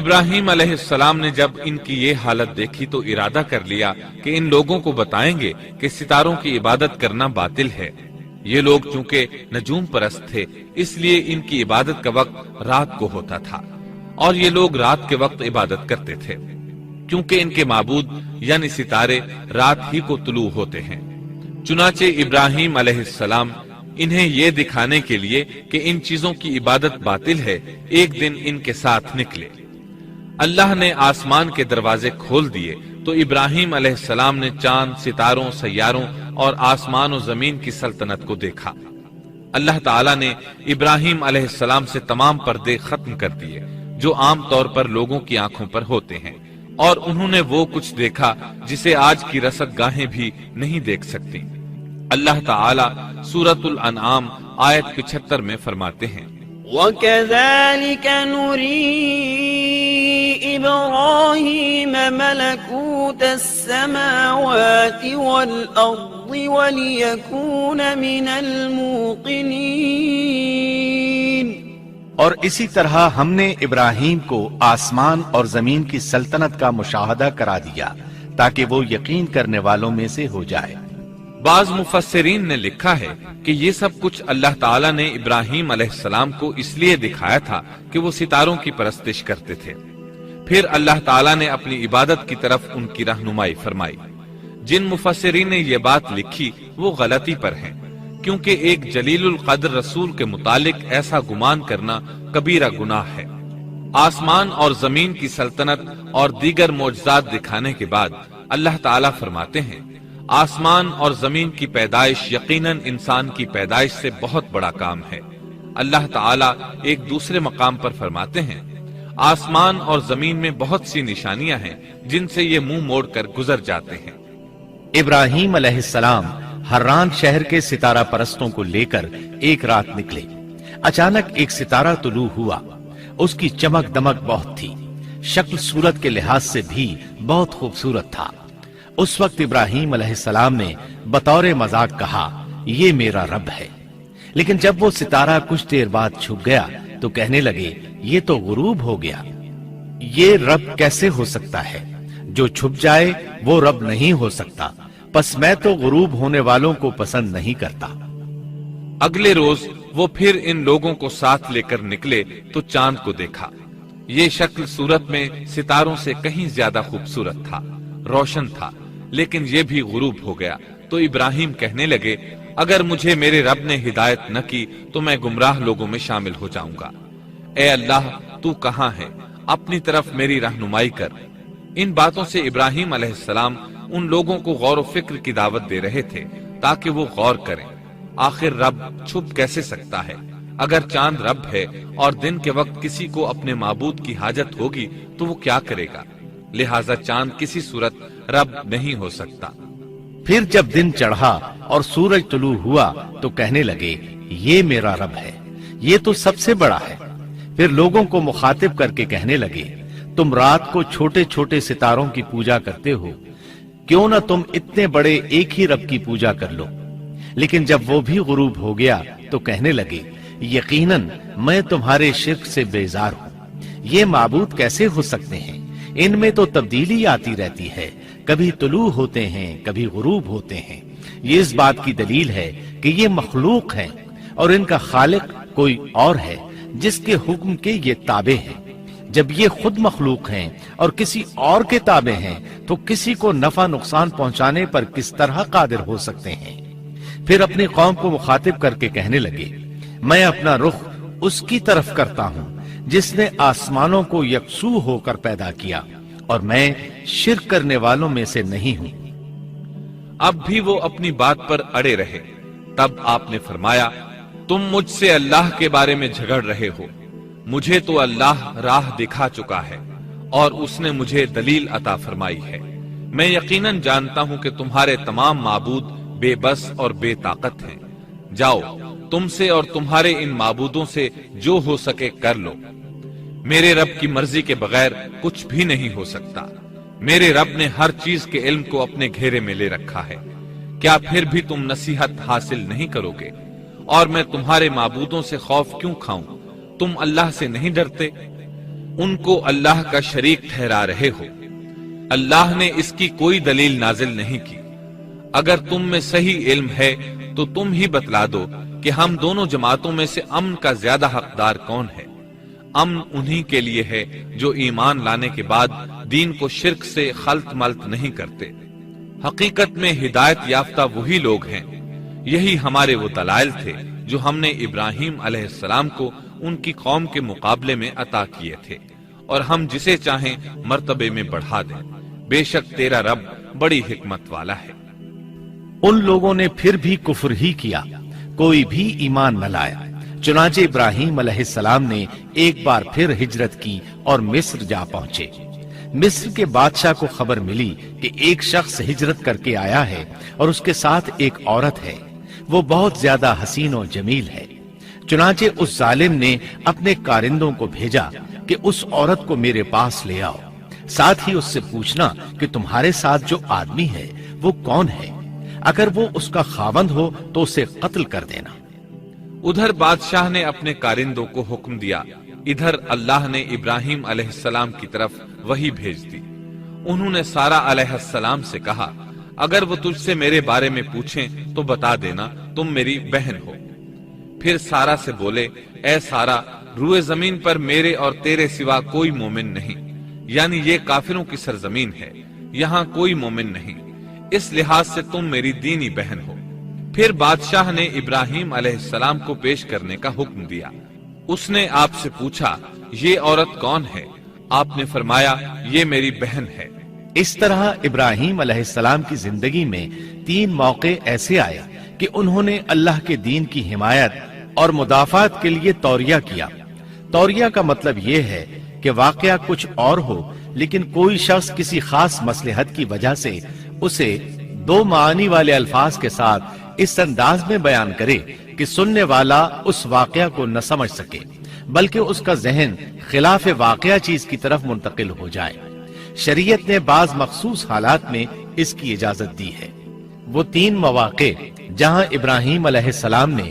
C: ابراہیم علیہ السلام نے جب ان کی یہ حالت دیکھی تو ارادہ کر لیا کہ ان لوگوں کو بتائیں گے کہ ستاروں کی عبادت کرنا باطل ہے۔ یہ لوگ چونکہ نجوم پرست تھے اس لیے ان کی عبادت کا وقت رات کو ہوتا تھا، اور یہ لوگ رات کے وقت عبادت کرتے تھے کیونکہ ان کے معبود یعنی ستارے رات ہی کو طلوع ہوتے ہیں۔ چنانچہ ابراہیم علیہ السلام انہیں یہ دکھانے کے لیے کہ ان چیزوں کی عبادت باطل ہے ایک دن ان کے ساتھ نکلے۔ اللہ نے آسمان کے دروازے کھول دیے تو ابراہیم علیہ السلام نے چاند، ستاروں، سیاروں اور آسمان و زمین کی سلطنت کو دیکھا۔ اللہ تعالیٰ نے ابراہیم علیہ السلام سے تمام پردے ختم کر دیے جو عام طور پر لوگوں کی آنکھوں پر ہوتے ہیں، اور انہوں نے وہ کچھ دیکھا جسے آج کی رصد گاہیں بھی نہیں دیکھ سکتی۔ اللہ تعالیٰ سورۃ الانعام آیت 75 میں فرماتے ہیں
A: وَكَذَلِكَ نُرِي إِبْرَاهِيمَ مَلَكُوتَ السَّمَاوَاتِ وَالْأَرْضِ وَلِيَكُونَ مِنَ الْمُوقِنِينَ،
B: اور اسی طرح ہم نے ابراہیم کو آسمان اور زمین کی سلطنت کا مشاہدہ کرا دیا تاکہ وہ یقین کرنے والوں میں سے ہو جائے۔
C: بعض مفسرین نے لکھا ہے کہ یہ سب کچھ اللہ تعالیٰ نے ابراہیم علیہ السلام کو اس لیے دکھایا تھا کہ وہ ستاروں کی پرستش کرتے تھے۔ پھر اللہ تعالیٰ نے اپنی عبادت کی طرف ان کی رہنمائی فرمائی۔ جن مفسرین نے یہ بات لکھی وہ غلطی پر ہیں، کیونکہ ایک جلیل القدر رسول کے متعلق ایسا گمان کرنا کبیرہ گناہ ہے۔ آسمان اور زمین کی سلطنت اور دیگر معجزات دکھانے کے بعد اللہ تعالیٰ فرماتے ہیں آسمان اور زمین کی پیدائش یقیناً انسان کی پیدائش سے بہت بڑا کام ہے۔ اللہ تعالیٰ ایک دوسرے مقام پر فرماتے ہیں آسمان اور زمین میں بہت سی نشانیاں ہیں جن سے یہ منہ موڑ کر گزر جاتے ہیں۔
B: ابراہیم علیہ السلام حران شہر کے ستارہ پرستوں کو لے کر ایک رات نکلے۔ اچانک ایک ستارہ طلوع ہوا، اس کی چمک دمک بہت تھی، شکل صورت کے لحاظ سے بھی بہت خوبصورت تھا۔ اس وقت ابراہیم علیہ السلام نے بطور مذاق کہا یہ میرا رب ہے، لیکن جب وہ ستارہ کچھ دیر بعد چھپ گیا تو کہنے لگے یہ تو غروب ہو گیا، یہ رب کیسے ہو سکتا ہے؟ جو چھپ جائے وہ رب نہیں ہو سکتا، پس میں تو غروب ہونے والوں کو پسند نہیں کرتا۔
C: اگلے روز وہ پھر ان لوگوں کو ساتھ لے کر نکلے تو چاند کو دیکھا۔ یہ شکل صورت میں ستاروں سے کہیں زیادہ خوبصورت تھا، روشن تھا، لیکن یہ بھی غروب ہو گیا۔ تو ابراہیم کہنے لگے اگر مجھے میرے رب نے ہدایت نہ کی تو میں گمراہ لوگوں میں شامل ہو جاؤں گا۔ اے اللہ تو کہاں ہے؟ اپنی طرف میری رہنمائی کر۔ ان باتوں سے ابراہیم علیہ السلام ان لوگوں کو غور و فکر کی دعوت دے رہے تھے تاکہ وہ غور کریں، آخر رب چھپ کیسے سکتا ہے؟ اگر چاند رب ہے اور دن کے وقت کسی کو اپنے معبود کی حاجت ہوگی تو وہ کیا کرے گا؟ لہٰذا چاند کسی صورت رب نہیں ہو سکتا۔
B: پھر جب دن چڑھا اور سورج طلوع ہوا تو کہنے لگے یہ میرا رب ہے، یہ تو سب سے بڑا ہے۔ پھر لوگوں کو مخاطب کر کے کہنے لگے تم رات کو چھوٹے چھوٹے ستاروں کی پوجا کرتے ہو، کیوں نہ تم اتنے بڑے ایک ہی رب کی پوجا کر لو؟ لیکن جب وہ بھی غروب ہو گیا تو کہنے لگے یقیناً میں تمہارے شرک سے بیزار ہوں، یہ معبود کیسے ہو سکتے ہیں؟ ان میں تو تبدیلی آتی رہتی ہے، کبھی طلوع ہوتے ہیں کبھی غروب ہوتے ہیں۔ یہ اس بات کی دلیل ہے کہ یہ مخلوق ہیں اور ان کا خالق کوئی اور ہے جس کے حکم کے یہ تابع ہیں۔ جب یہ خود مخلوق ہیں اور کسی اور کے تابع ہیں تو کسی کو نفع نقصان پہنچانے پر کس طرح قادر ہو سکتے ہیں؟ پھر اپنی قوم کو مخاطب کر کے کہنے لگے میں اپنا رخ اس کی طرف کرتا ہوں جس نے آسمانوں کو یکسو ہو کر پیدا کیا، اور میں شرک کرنے والوں میں سے نہیں ہوں۔
C: اب بھی وہ اپنی بات پر اڑے رہے۔ تب آپ نے فرمایا تم مجھ سے اللہ کے بارے میں جھگڑ رہے ہو، مجھے تو اللہ راہ دکھا چکا ہے اور اس نے مجھے دلیل عطا فرمائی ہے۔ میں یقیناً جانتا ہوں کہ تمہارے تمام معبود بے بس اور بے طاقت ہیں۔ جاؤ تم سے اور تمہارے ان معبودوں سے جو ہو سکے کر لو، میرے رب کی مرضی کے بغیر کچھ بھی نہیں ہو سکتا۔ میرے رب نے ہر چیز کے علم کو اپنے گھیرے میں لے رکھا ہے، کیا پھر بھی تم نصیحت حاصل نہیں کرو گے؟ اور میں تمہارے معبودوں سے خوف کیوں کھاؤں؟ تم اللہ سے نہیں ڈرتے؟ ان کو اللہ کا شریک ٹھہرا رہے ہو، اللہ نے اس کی کوئی دلیل نازل نہیں کی۔ اگر تم میں صحیح علم ہے تو تم ہی بتلا دو کہ ہم دونوں جماعتوں میں سے امن کا زیادہ حقدار کون ہے؟ امن انہی کے لیے ہے جو ایمان لانے کے بعد دین کو شرک سے خلط ملط نہیں کرتے۔ حقیقت میں ہدایت یافتہ وہی لوگ ہیں، یہی ہمارے وہ دلائل تھے جو ہم نے ابراہیم علیہ السلام کو ان کی قوم کے مقابلے میں عطا کیے تھے، اور ہم جسے چاہیں مرتبے میں بڑھا دیں۔ بے شک تیرا رب بڑی حکمت والا ہے۔
B: ان لوگوں نے پھر بھی کفر ہی کیا، کوئی بھی ایمان نہ لایا۔ چنانچہ ابراہیم علیہ السلام نے ایک بار پھر ہجرت کی اور مصر جا پہنچے۔ مصر کے بادشاہ کو خبر ملی کہ ایک شخص ہجرت کر کے آیا ہے اور اس کے ساتھ ایک عورت ہے، وہ بہت زیادہ حسین و جمیل ہے۔ چنانچہ اس ظالم نے اپنے کارندوں کو بھیجا کہ اس عورت کو میرے پاس لے آؤ، ساتھ ہی اس سے پوچھنا کہ تمہارے ساتھ جو آدمی ہے وہ کون ہے، اگر وہ اس کا خاوند ہو تو اسے قتل کر دینا۔
C: ادھر بادشاہ نے اپنے کارندوں کو حکم دیا، ادھر اللہ نے ابراہیم علیہ السلام کی طرف وحی بھیج دی۔ انہوں نے سارہ علیہ السلام سے کہا اگر وہ تجھ سے میرے بارے میں پوچھیں تو بتا دینا تم میری بہن ہو۔ پھر سارہ سے بولے اے سارہ، روئے زمین پر میرے اور تیرے سوا کوئی مومن نہیں، یعنی یہ کافروں کی سرزمین ہے، یہاں کوئی مومن نہیں، اس لحاظ سے تم میری دینی بہن ہو۔ پھر بادشاہ نے ابراہیم علیہ السلام کو پیش کرنے کا حکم دیا۔ اس نے آپ سے پوچھا یہ عورت کون ہے؟ آپ نے فرمایا یہ میری بہن ہے۔
B: اس طرح ابراہیم علیہ السلام کی زندگی میں 3 موقع ایسے آئے کہ انہوں نے اللہ کے دین کی حمایت اور مدافعت کے لیے توریہ کیا۔ توریہ کا مطلب یہ ہے کہ واقعہ کچھ اور ہو لیکن کوئی شخص کسی خاص مصلحت کی وجہ سے اسے 2 معانی والے الفاظ کے ساتھ اس انداز میں بیان کرے کہ سننے والا اس واقعہ کو نہ سمجھ سکے بلکہ اس کا ذہن خلاف واقعہ چیز کی طرف منتقل ہو جائے۔ شریعت نے بعض مخصوص حالات میں اس کی اجازت دی ہے۔ وہ 3 مواقع جہاں ابراہیم علیہ السلام نے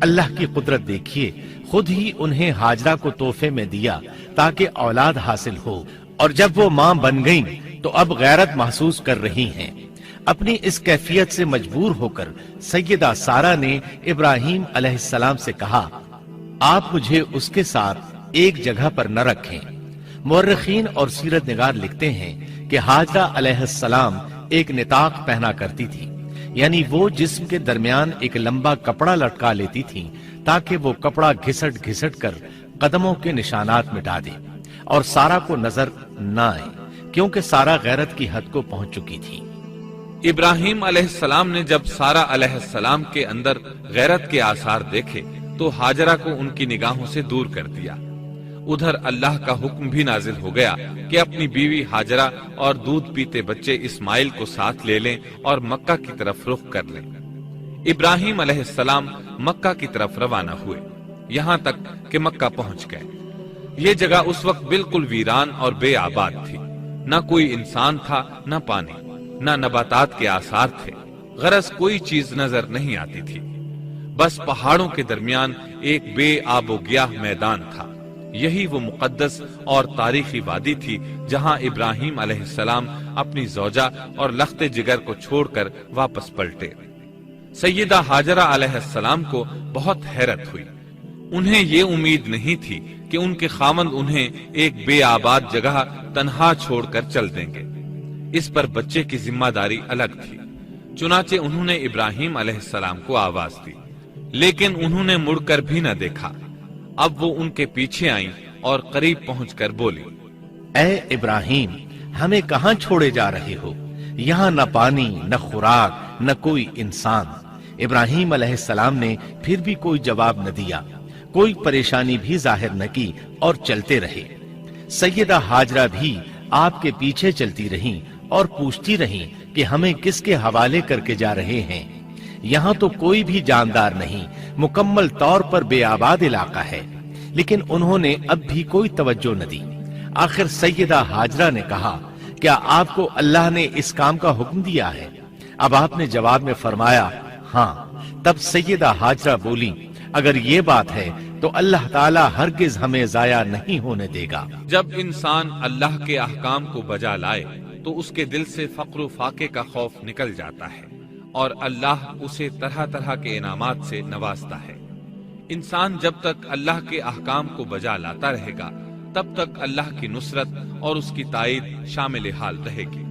B: اللہ کی قدرت دیکھیے، خود ہی انہیں ہاجرہ کو تحفے میں دیا تاکہ اولاد حاصل ہو، اور جب وہ ماں بن گئیں تو اب غیرت محسوس کر رہی ہیں۔ اپنی اس کیفیت سے مجبور ہو کر سیدہ سارہ نے ابراہیم علیہ السلام سے کہا، آپ مجھے اس کے ساتھ ایک جگہ پر نہ رکھیں۔ مورخین اور سیرت نگار لکھتے ہیں کہ ہاجرہ علیہ السلام ایک نطاق پہنا کرتی تھی، یعنی وہ جسم کے درمیان ایک لمبا کپڑا لٹکا لیتی تھی تاکہ وہ کپڑا گھسٹ گھسٹ کر قدموں کے نشانات مٹا دے اور سارہ کو نظر نہ آئے، کیونکہ سارہ غیرت کی حد کو پہنچ چکی تھی۔
C: ابراہیم علیہ السلام نے جب سارہ علیہ السلام کے اندر غیرت کے آثار دیکھے تو ہاجرہ کو ان کی نگاہوں سے دور کر دیا۔ ادھر اللہ کا حکم بھی نازل ہو گیا کہ اپنی بیوی ہاجرہ اور دودھ پیتے بچے اسماعیل کو ساتھ لے لیں اور مکہ کی طرف رخ کر لیں۔ ابراہیم علیہ السلام مکہ کی طرف روانہ ہوئے، یہاں تک کہ مکہ پہنچ گئے۔ یہ جگہ اس وقت بالکل ویران اور بے آباد تھی، نہ کوئی انسان تھا، نہ پانی، نہ نباتات کے آثار تھے، غرض کوئی چیز نظر نہیں آتی تھی، بس پہاڑوں کے درمیان ایک بے آب و گیاہ میدان تھا۔ یہی وہ مقدس اور تاریخی وادی تھی جہاں ابراہیم علیہ السلام اپنی زوجہ اور لخت جگر کو چھوڑ کر واپس پلٹے۔ سیدہ ہاجرہ علیہ السلام کو بہت حیرت ہوئی، انہیں یہ امید نہیں تھی کہ ان کے خاوند انہیں ایک بے آباد جگہ تنہا چھوڑ کر چل دیں گے، اس پر بچے کی ذمہ داری الگ تھی۔ چنانچہ انہوں نے ابراہیم علیہ السلام کو آواز دی، لیکن انہوں نے مڑ کر بھی نہ دیکھا۔ اب وہ ان کے پیچھے آئیں اور قریب پہنچ کر بولی،
B: اے ابراہیم، ہمیں کہاں چھوڑے جا رہے ہو؟ یہاں نہ پانی، نہ خوراک، نہ کوئی انسان۔ ابراہیم علیہ السلام نے پھر بھی کوئی جواب نہ دیا، کوئی پریشانی بھی ظاہر نہ کی اور چلتے رہے۔ سیدہ ہاجرہ بھی آپ کے پیچھے چلتی رہیں اور پوچھتی رہیں کہ ہمیں کس کے حوالے کر کے جا رہے ہیں؟ یہاں تو کوئی بھی جاندار نہیں، مکمل طور پر بے آباد علاقہ ہے، لیکن انہوں نے اب بھی کوئی توجہ نہ دی۔ آخر سیدہ ہاجرہ نے کہا، کیا آپ کو اللہ نے اس کام کا حکم دیا ہے؟ اب آپ نے جواب میں فرمایا، ہاں۔ تب سیدہ ہاجرہ بولی، اگر یہ بات ہے تو اللہ تعالی ہرگز ہمیں ضائع نہیں ہونے دے گا۔
C: جب انسان اللہ کے احکام کو بجا لائے تو اس کے دل سے فقر و فاقے کا خوف نکل جاتا ہے اور اللہ اسے طرح طرح کے انعامات سے نوازتا ہے۔ انسان جب تک اللہ کے احکام کو بجا لاتا رہے گا تب تک اللہ کی نصرت اور اس کی تائید شامل حال رہے گی۔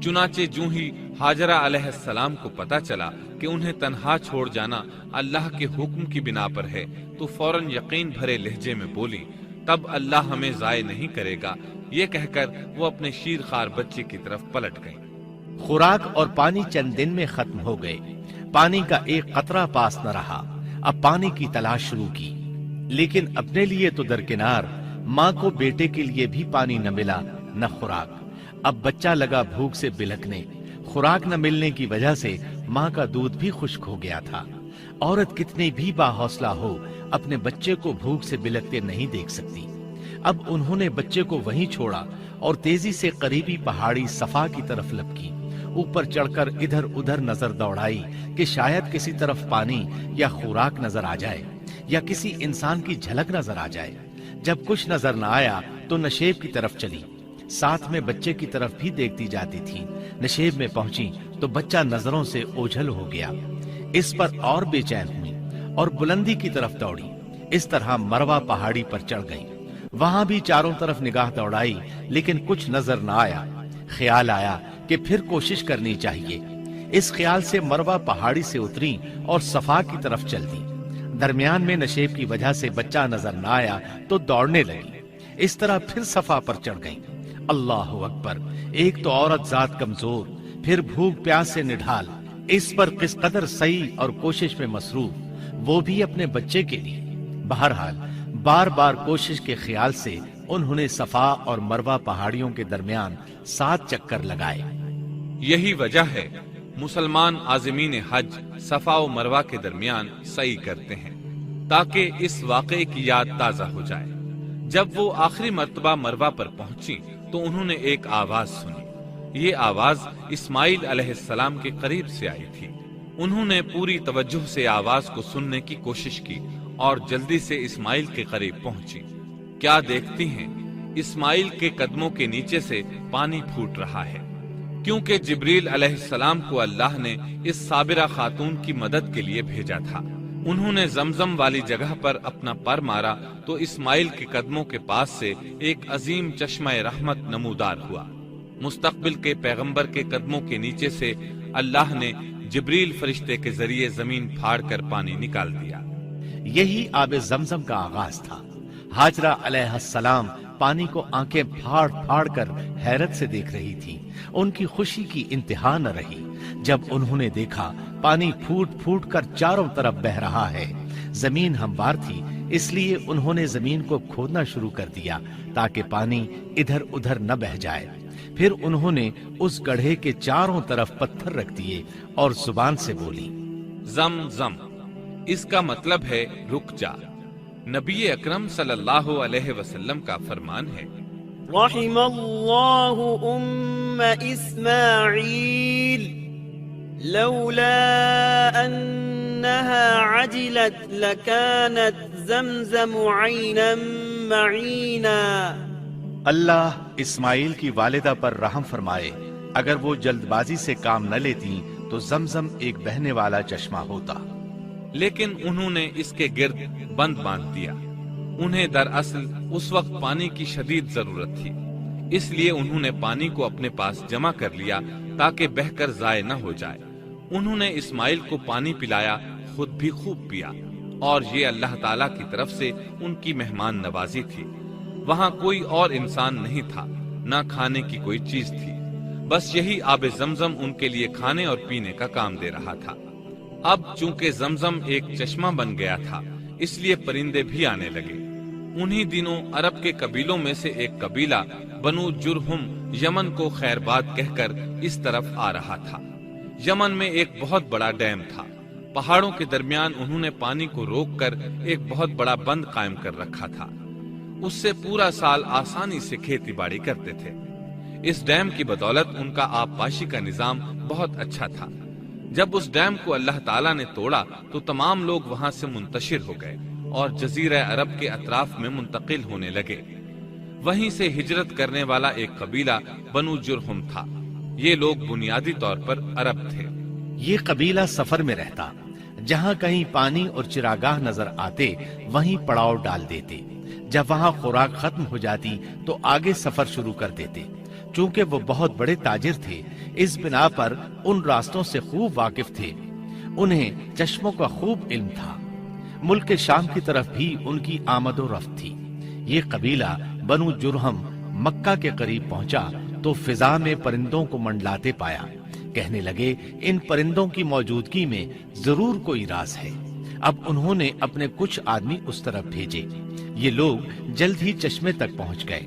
C: چنانچہ جوں ہی ہاجرہ علیہ السلام کو پتا چلا کہ انہیں تنہا چھوڑ جانا اللہ کے حکم کی بنا پر ہے تو فوراً یقین بھرے لہجے میں بولی، تب اللہ ہمیں ضائع نہیں کرے گا۔ یہ کہہ کر وہ اپنے شیر خوار بچے کی طرف پلٹ گئیں۔
B: خوراک اور پانی چند دن میں ختم ہو گئے، پانی کا ایک قطرہ پاس نہ رہا۔ اب پانی کی تلاش شروع کی، لیکن اپنے لیے تو درکنار، ماں کو بیٹے کے لیے بھی پانی نہ ملا نہ خوراک۔ اب بچہ لگا بھوک سے بلکنے، خوراک نہ ملنے کی وجہ سے ماں کا دودھ بھی خشک ہو گیا تھا۔ عورت کتنی بھی باحوصلہ ہو اپنے بچے کو بھوک سے بلکتے نہیں دیکھ سکتی۔ اب انہوں نے بچے کو وہیں چھوڑا اور تیزی سے قریبی پہاڑی صفا کی طرف لپکی۔ اوپر چڑھ کر ادھر ادھر نظر دوڑائی کہ شاید کسی طرف پانی یا خوراک نظر آ جائے یا کسی انسان کی جھلک نظر آ جائے۔ جب کچھ نظر نہ آیا تو نشیب کی طرف چلی، ساتھ میں بچے کی طرف بھی دیکھتی جاتی تھی۔ نشیب میں پہنچی تو بچہ نظروں سے اوجھل ہو گیا۔ اس پر اور بے چین ہوئی اور بلندی کی طرف دوڑی۔ اس طرح مروہ پہاڑی پر چڑھ گئی۔ وہاں بھی چاروں طرف نگاہ دوڑائی لیکن کچھ نظر نہ آیا۔ خیال آیا کہ پھر کوشش کرنی چاہیے۔ اس خیال سے مروہ پہاڑی سے اتری اور صفا کی طرف چل دی۔ درمیان میں نشیب کی وجہ سے بچہ نظر نہ آیا تو دوڑنے لگی۔ اس طرح پھر صفا پر چڑھ گئی۔ اللہ اکبر! ایک تو عورت ذات کمزور، پھر بھوک پیاس سے نڈھال، اس پر کس قدر سعی اور کوشش میں مصروف، وہ بھی اپنے بچے کے لیے۔ بہرحال بار بار کوشش کے خیال سے انہوں نے صفا اور مروہ پہاڑیوں کے درمیان 7 چکر لگائے۔
C: یہی وجہ ہے مسلمان عازمین حج صفا و مروہ کے درمیان سعی کرتے ہیں تاکہ اس واقعے کی یاد تازہ ہو جائے۔ جب وہ آخری مرتبہ مروہ پر پہنچی تو انہوں نے ایک آواز سنی۔ یہ آواز اسماعیل علیہ السلام کے قریب سے آئی تھی۔ انہوں نے پوری توجہ سے آواز کو سننے کی کوشش کی اور جلدی سے اسماعیل کے قریب پہنچی۔ کیا دیکھتی ہیں، اسماعیل کے قدموں کے نیچے سے پانی پھوٹ رہا ہے، کیونکہ جبریل علیہ السلام کو اللہ نے اس صابرہ خاتون کی مدد کے لیے بھیجا تھا۔ انہوں نے زمزم والی جگہ پر اپنا پر مارا تو اسماعیل کے قدموں کے پاس سے ایک عظیم چشمہ رحمت نمودار ہوا۔ مستقبل کے پیغمبر کے قدموں کے نیچے سے اللہ نے جبریل فرشتے کے ذریعے زمین پھاڑ کر پانی نکال دیا۔
B: یہی آب زمزم کا آغاز تھا۔ ہاجرہ علیہ السلام پانی کو آنکھیں پھاڑ پھاڑ کر حیرت سے دیکھ رہی تھی۔ ان کی خوشی کی انتہا نہ رہی جب انہوں نے دیکھا پانی پھوٹ پھوٹ کر چاروں طرف بہ رہا ہے۔ زمین ہموار تھی، اس لیے انہوں نے زمین کو کھودنا شروع کر دیا تاکہ پانی ادھر ادھر نہ بہ جائے۔ پھر انہوں نے اس گڑھے کے چاروں طرف پتھر رکھ دیے اور زبان سے بولی،
C: زم زم، اس کا مطلب ہے رک جا۔ نبی اکرم صلی اللہ علیہ وسلم کا فرمان ہے،
A: رحم اللہ ام اسماعیل لولا انها عجلت لكانت زمزم عینا معینا۔
B: اللہ اسماعیل کی والدہ پر رحم فرمائے، اگر وہ جلد بازی سے کام نہ لیتی تو زمزم ایک بہنے والا چشمہ ہوتا۔
C: لیکن انہوں نے اس کے گرد بند باندھ دیا۔ انہیں دراصل اس وقت پانی کی شدید ضرورت تھی، اس لیے انہوں نے پانی کو اپنے پاس جمع کر لیا تاکہ بہہ کر ضائع نہ ہو جائے۔ انہوں نے اسماعیل کو پانی پلایا، خود بھی خوب پیا، اور یہ اللہ تعالیٰ کی طرف سے ان کی مہمان نوازی تھی۔ وہاں کوئی اور انسان نہیں تھا، نہ کھانے کی کوئی چیز تھی، بس یہی آب زمزم ان کے لیے کھانے اور پینے کا کام دے رہا تھا۔ اب چونکہ زمزم ایک چشمہ بن گیا تھا، اس لیے پرندے بھی آنے لگے۔ انہی دنوں عرب کے قبیلوں میں سے ایک قبیلہ بنو جرہم یمن کو خیر باد کہہ کر اس طرف آ رہا تھا۔ یمن میں ایک بہت بڑا ڈیم تھا۔ پہاڑوں کے درمیان انہوں نے پانی کو روک کر ایک بہت بڑا بند قائم کر رکھا تھا۔ اس سے پورا سال آسانی سے کھیتی باڑی کرتے تھے۔ اس ڈیم کی بدولت ان کا آبپاشی کا نظام بہت اچھا تھا۔ جب اس ڈیم کو اللہ تعالیٰ نے توڑا تو تمام لوگ وہاں سے منتشر ہو گئے اور جزیرہ عرب کے اطراف میں منتقل ہونے لگے۔ وہیں سے ہجرت کرنے والا ایک قبیلہ بنو جرہم تھا۔ یہ لوگ بنیادی طور پر عرب تھے۔
B: یہ قبیلہ سفر میں رہتا، جہاں کہیں پانی اور چراگاہ نظر آتے وہیں پڑاؤ ڈال دیتے۔ جب وہاں خوراک ختم ہو جاتی تو آگے سفر شروع کر دیتے۔ چونکہ وہ بہت بڑے تاجر تھے، اس بنا پر ان راستوں سے خوب واقف تھے۔ انہیں چشموں کا خوب علم تھا۔ ملک شام کی طرف بھی ان کی آمد و رفت تھی۔ یہ قبیلہ بنو جرہم مکہ کے قریب پہنچا تو فضا میں پرندوں کو منڈلاتے پایا۔ کہنے لگے، ان پرندوں کی موجودگی میں ضرور کوئی راز ہے۔ اب انہوں نے اپنے کچھ آدمی اس طرف بھیجے۔ یہ لوگ جلد ہی چشمے تک پہنچ گئے۔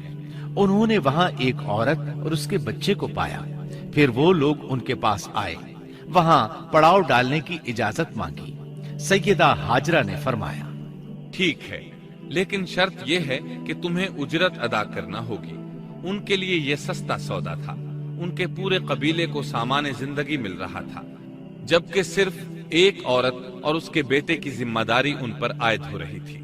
B: انہوں نے وہاں ایک عورت اور اس کے بچے کو پایا۔ پھر وہ لوگ ان کے پاس آئے، وہاں پڑاؤ ڈالنے کی اجازت مانگی۔ سیدہ ہاجرہ نے فرمایا،
C: ٹھیک ہے، لیکن شرط یہ ہے کہ تمہیں اجرت ادا کرنا ہوگی۔ ان کے لیے یہ سستا سودا تھا۔ ان کے پورے قبیلے کو سامان زندگی مل رہا تھا، جبکہ صرف ایک عورت اور اس کے بیٹے کی ذمہ داری ان پر عائد ہو رہی تھی۔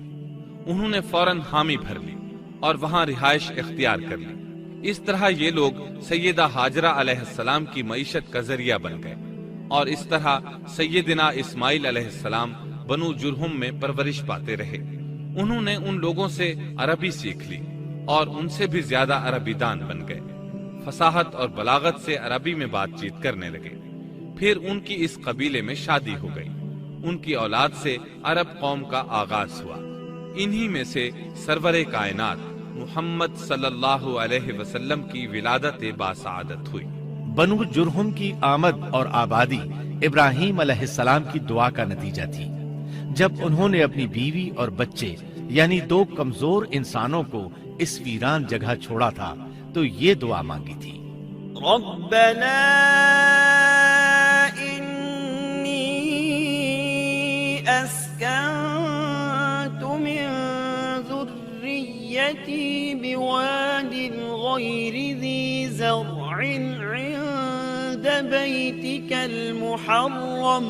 C: انہوں نے فوراً حامی بھر لی اور وہاں رہائش اختیار کر لی۔ اس طرح یہ لوگ سیدہ ہاجرہ علیہ السلام کی معیشت کا ذریعہ بن گئے، اور اس طرح سیدنا اسماعیل علیہ السلام بنو جرہم میں پرورش پاتے رہے۔ انہوں نے ان لوگوں سے عربی سیکھ لی اور ان سے بھی زیادہ عربی دان بن گئے۔ فصاحت اور بلاغت سے عربی میں بات چیت کرنے لگے۔ پھر ان کی اس قبیلے میں شادی ہو گئی۔ ان کی اولاد سے عرب قوم کا آغاز ہوا۔ انہی میں سے سرور کائنات محمد صلی اللہ علیہ وسلم کی ولادت باسعادت ہوئی۔
B: بنو جرہم کی آمد اور آبادی ابراہیم علیہ السلام کی دعا کا نتیجہ تھی۔ جب انہوں نے اپنی بیوی اور بچے یعنی دو کمزور انسانوں کو اس ویران جگہ چھوڑا تھا تو یہ دعا مانگی تھی،
A: ربنا انی اسکنت من ذریتی بواد غیر ذی زرع عند بیتک المحرم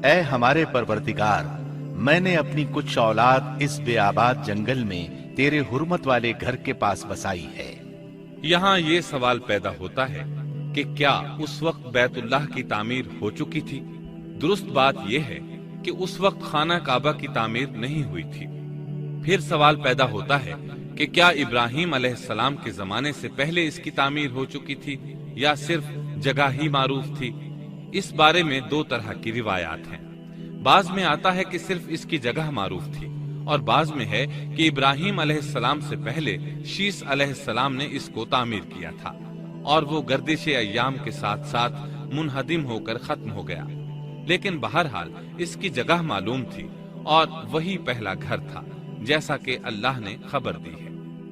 B: اے ہمارے پروردگار، میں نے اپنی کچھ اولاد اس بے آباد جنگل میں تیرے حرمت والے گھر کے پاس بسائی ہے۔
C: یہاں یہ سوال پیدا ہوتا ہے کہ کیا اس وقت بیت اللہ کی تعمیر ہو چکی تھی؟ درست بات یہ ہے کہ اس وقت خانہ کعبہ کی تعمیر نہیں ہوئی تھی۔ پھر سوال پیدا ہوتا ہے کہ کیا ابراہیم علیہ السلام کے زمانے سے پہلے اس کی تعمیر ہو چکی تھی یا صرف جگہ ہی معروف تھی؟ اس بارے میں دو طرح کی روایات ہیں۔ بعض میں آتا ہے کہ صرف اس کی جگہ معروف تھی، اور بعض میں ہے کہ ابراہیم علیہ السلام سے پہلے شیس علیہ السلام نے اس کو تعمیر کیا تھا اور وہ گردش ایام کے ساتھ ساتھ منہدم ہو کر ختم ہو گیا۔ لیکن بہرحال اس کی جگہ معلوم تھی اور وہی پہلا گھر تھا، جیسا کہ اللہ نے خبر دی ہے۔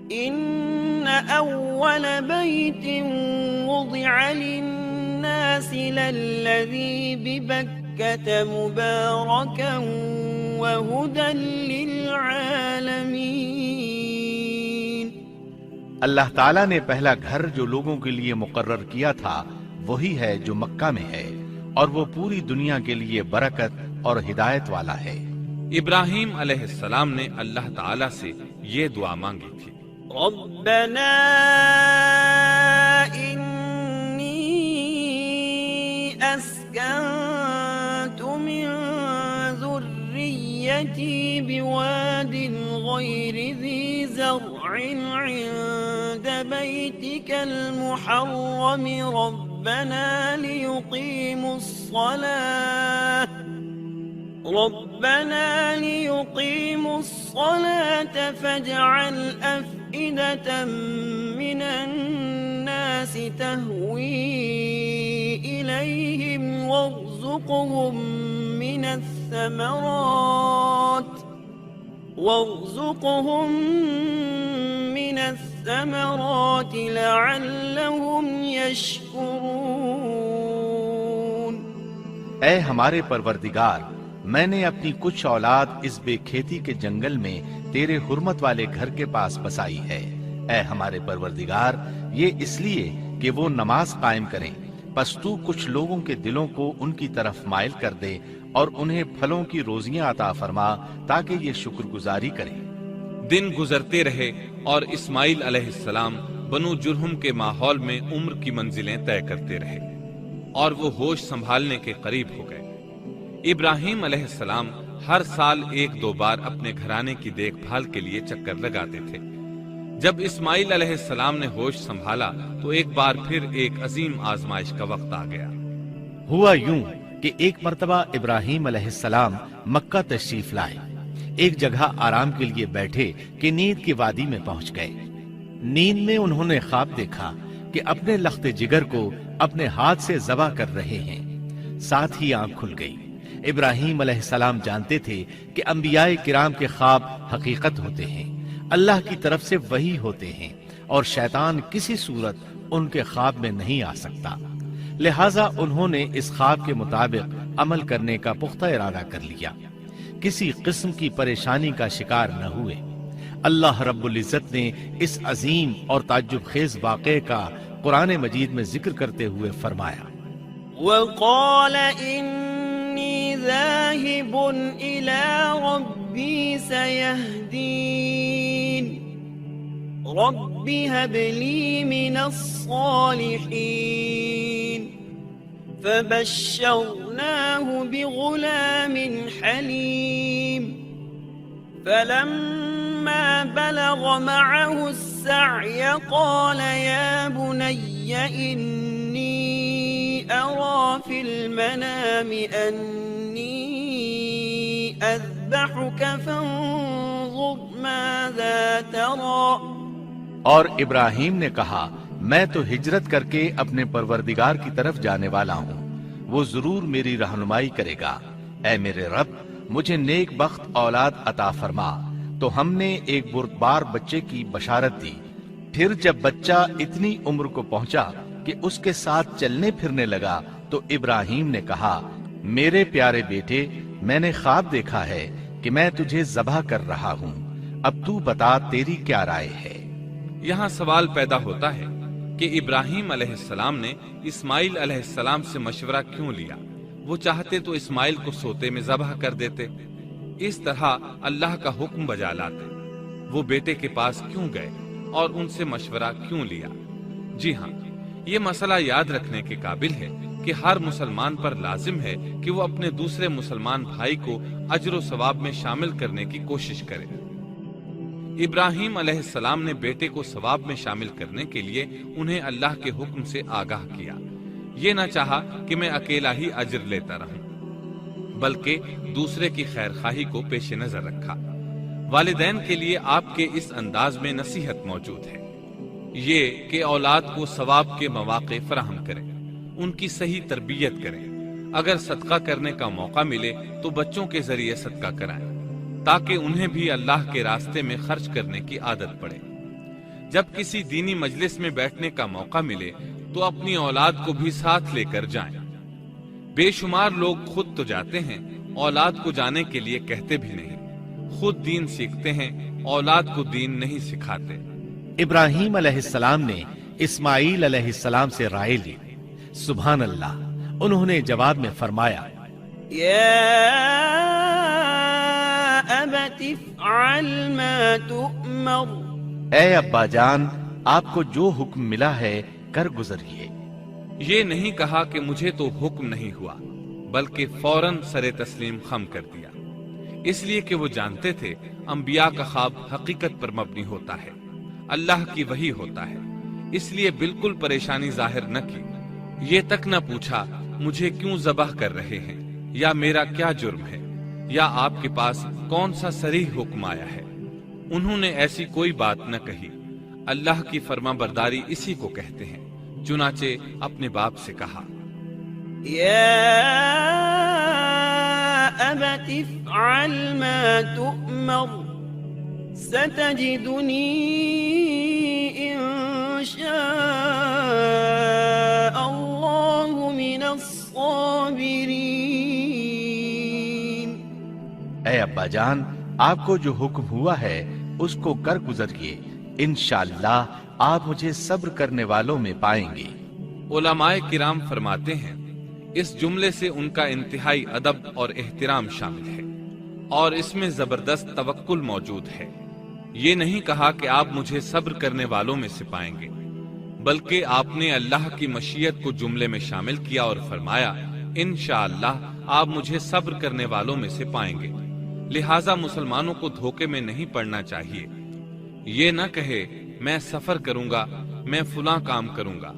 A: إن أول بيت وضع للناس للذي ببكة مباركا وهدى للعالمين۔
B: اللہ تعالیٰ نے پہلا گھر جو لوگوں کے لیے مقرر کیا تھا وہی ہے جو مکہ میں ہے، اور وہ پوری دنیا کے لیے برکت اور ہدایت والا ہے۔
C: ابراہیم علیہ السلام نے اللہ تعالیٰ سے یہ دعا مانگی تھی،
A: ربنا إني أسكنت من ذريتي بواد غير ذي زرع عند بيتك المحرم ربنا ليقيموا الصلاة فاجعل أفئدة من الناس تهوي إليهم وارزقهم من الثمرات لعلهم يشكرون۔
B: اے ہمارے پروردگار، میں نے اپنی کچھ اولاد اس بے کھیتی کے جنگل میں تیرے حرمت والے گھر کے پاس بسائی ہے۔ اے ہمارے پروردگار، یہ اس لیے کہ وہ نماز قائم کریں، پس تو کچھ لوگوں کے دلوں کو ان کی طرف مائل کر دے اور انہیں پھلوں کی روزیاں عطا فرما تاکہ یہ شکر گزاری کریں۔
C: دن گزرتے رہے اور اسماعیل علیہ السلام بنو جرہم کے ماحول میں عمر کی منزلیں طے کرتے رہے اور وہ ہوش سنبھالنے کے قریب ہو گئے۔ ابراہیم علیہ السلام ہر سال ایک دو بار اپنے گھرانے کی دیکھ بھال کے لیے چکر لگاتے تھے۔ جب اسماعیل علیہ السلام نے ہوش سنبھالا تو ایک بار پھر ایک عظیم آزمائش کا وقت آ گیا۔
B: ہوا یوں کہ ایک مرتبہ ابراہیم علیہ السلام مکہ تشریف لائے۔ ایک جگہ آرام کے لیے بیٹھے کہ نیند کی وادی میں پہنچ گئے۔ نیند میں انہوں نے خواب دیکھا کہ اپنے لخت جگر کو اپنے ہاتھ سے ذبح کر رہے ہیں۔ ساتھ ہی آنکھ کھل گئی۔ ابراہیم علیہ السلام جانتے تھے کہ انبیاء کرام کے خواب حقیقت ہوتے ہیں، اللہ کی طرف سے وحی ہوتے ہیں، اور شیطان کسی صورت ان کے خواب میں نہیں آ سکتا۔ لہٰذا انہوں نے اس خواب کے مطابق عمل کرنے کا پختہ ارادہ کر لیا، کسی قسم کی پریشانی کا شکار نہ ہوئے۔ اللہ رب العزت نے اس عظیم اور تعجب خیز واقعے کا قرآن مجید میں ذکر کرتے ہوئے فرمایا،
A: وقال إني ذاهب إلى ربي سيهدين رب هب لي من الصالحين فبشرناه بغلام حليم فلما بلغ معه السعي قال يا بني إني أرى في المنام أني أذبحك فانظر ماذا ترى۔
B: اور ابراہیم نے کہا، میں تو ہجرت کر کے اپنے پروردگار کی طرف جانے والا ہوں، وہ ضرور میری رہنمائی کرے گا۔ اے میرے رب، مجھے نیک بخت اولاد عطا فرما۔ تو ہم نے ایک بردبار بچے کی بشارت دی۔ پھر جب بچہ اتنی عمر کو پہنچا کہ اس کے ساتھ چلنے پھرنے لگا تو ابراہیم نے کہا، میرے پیارے بیٹے، میں نے خواب دیکھا ہے کہ میں تجھے ذبح کر رہا ہوں، اب تو بتا تیری کیا رائے ہے؟
C: یہاں سوال پیدا ہوتا ہے کہ ابراہیم علیہ السلام نے اسماعیل علیہ السلام سے مشورہ کیوں لیا؟ وہ چاہتے تو اسماعیل کو سوتے میں ذبح کر دیتے، اس طرح اللہ کا حکم بجا لاتے۔ وہ بیٹے کے پاس کیوں گئے اور ان سے مشورہ کیوں لیا؟ جی ہاں، یہ مسئلہ یاد رکھنے کے قابل ہے کہ ہر مسلمان پر لازم ہے کہ وہ اپنے دوسرے مسلمان بھائی کو اجر و ثواب میں شامل کرنے کی کوشش کرے۔ ابراہیم علیہ السلام نے بیٹے کو ثواب میں شامل کرنے کے لیے انہیں اللہ کے حکم سے آگاہ کیا۔ یہ نہ چاہا کہ میں اکیلا ہی اجر لیتا رہوں، بلکہ دوسرے کی خیر خواہی کو پیش نظر رکھا۔ والدین کے لیے آپ کے اس انداز میں نصیحت موجود ہے، یہ کہ اولاد کو ثواب کے مواقع فراہم کریں، ان کی صحیح تربیت کریں۔ اگر صدقہ کرنے کا موقع ملے تو بچوں کے ذریعے صدقہ کرائیں، تاکہ انہیں بھی اللہ کے راستے میں خرچ کرنے کی عادت پڑے۔ جب کسی دینی مجلس میں بیٹھنے کا موقع ملے تو اپنی اولاد کو بھی ساتھ لے کر جائیں۔ بے شمار لوگ خود تو جاتے ہیں، اولاد کو جانے کے لیے کہتے بھی نہیں۔ خود دین سیکھتے ہیں، اولاد کو دین نہیں سکھاتے۔
B: ابراہیم علیہ السلام نے اسماعیل علیہ السلام سے رائے لی۔ سبحان اللہ، انہوں نے جواب میں فرمایا،
A: يا أبت افعل ما تؤمر۔
B: اے ابا جان، آپ کو جو حکم ملا ہے کر گزریے۔
C: یہ نہیں کہا کہ مجھے تو حکم نہیں ہوا، بلکہ فوراً سر تسلیم خم کر دیا، اس لیے کہ وہ جانتے تھے انبیاء کا خواب حقیقت پر مبنی ہوتا ہے، اللہ کی وحی ہوتا ہے، اس لیے بالکل پریشانی ظاہر نہ کی۔ یہ تک نہ پوچھا مجھے کیوں ذبح کر رہے ہیں، یا میرا کیا جرم ہے، یا آپ کے پاس کون سا صریح حکم آیا ہے۔ انہوں نے ایسی کوئی بات نہ کہی۔ اللہ کی فرما برداری اسی کو کہتے ہیں۔ چنانچہ اپنے باپ سے کہا،
A: يا أبت افعل ما تؤمر ستجدني إن شاء الله من الصابرين۔
B: اے ابا جان، آپ کو جو حکم ہوا ہے اس کو کر گزریے، انشاءاللہ آپ مجھے صبر کرنے والوں میں پائیں گے۔
C: علماء کرام فرماتے ہیں اس جملے سے ان کا انتہائی ادب اور احترام شامل ہے، اور اس میں زبردست توکل موجود ہے۔ یہ نہیں کہا کہ آپ مجھے صبر کرنے والوں میں سے پائیں گے، بلکہ آپ نے اللہ کی مشیت کو جملے میں شامل کیا اور فرمایا انشاءاللہ آپ مجھے صبر کرنے والوں میں سے پائیں گے۔ لہٰذا مسلمانوں کو دھوکے میں نہیں پڑنا چاہیے۔ یہ نہ کہے میں سفر کروں گا، میں فلاں کام کروں گا،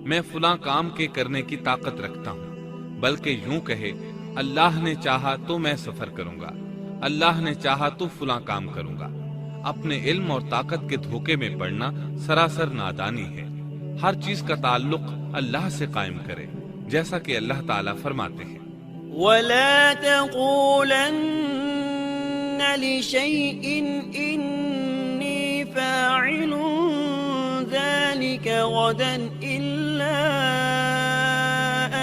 C: میں فلاں کام کے کرنے کی طاقت رکھتا ہوں، بلکہ یوں کہے اللہ نے چاہا تو میں سفر کروں گا، اللہ نے چاہا تو فلاں کام کروں گا۔ اپنے علم اور طاقت کے دھوکے میں پڑنا سراسر نادانی ہے۔ ہر چیز کا تعلق اللہ سے قائم کرے، جیسا کہ اللہ تعالیٰ فرماتے ہیں،
A: ولا تقولن لشيء إني فاعل ذلك غدا إلا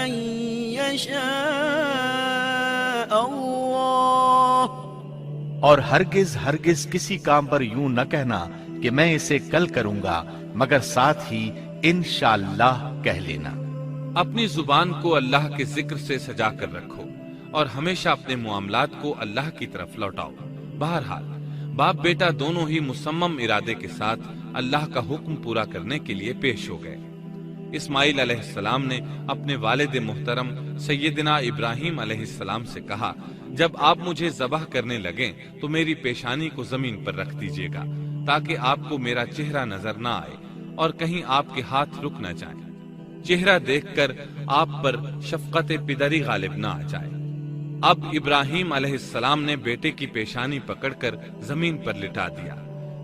A: أن يشاء الله۔
B: اور ہرگز ہرگز کسی کام پر یوں نہ کہنا کہ میں اسے کل کروں گا، مگر ساتھ ہی انشاءاللہ کہہ لینا۔
C: اپنی زبان کو اللہ کے ذکر سے سجا کر رکھو اور ہمیشہ اپنے معاملات کو اللہ کی طرف لوٹاؤ۔ بہرحال باپ بیٹا دونوں ہی مصمم ارادے کے ساتھ اللہ کا حکم پورا کرنے کے لیے پیش ہو گئے۔ اسماعیل علیہ السلام نے اپنے والد محترم سیدنا ابراہیم علیہ السلام سے کہا، جب آپ مجھے ذبح کرنے لگیں تو میری پیشانی کو زمین پر رکھ دیجیے گا، تاکہ آپ کو میرا چہرہ نظر نہ آئے اور کہیں آپ کے ہاتھ رک نہ جائیں، چہرہ دیکھ کر آپ پر شفقت پدری غالب نہ آ جائے۔ اب ابراہیم علیہ السلام نے بیٹے کی پیشانی پکڑ کر زمین پر لٹا دیا،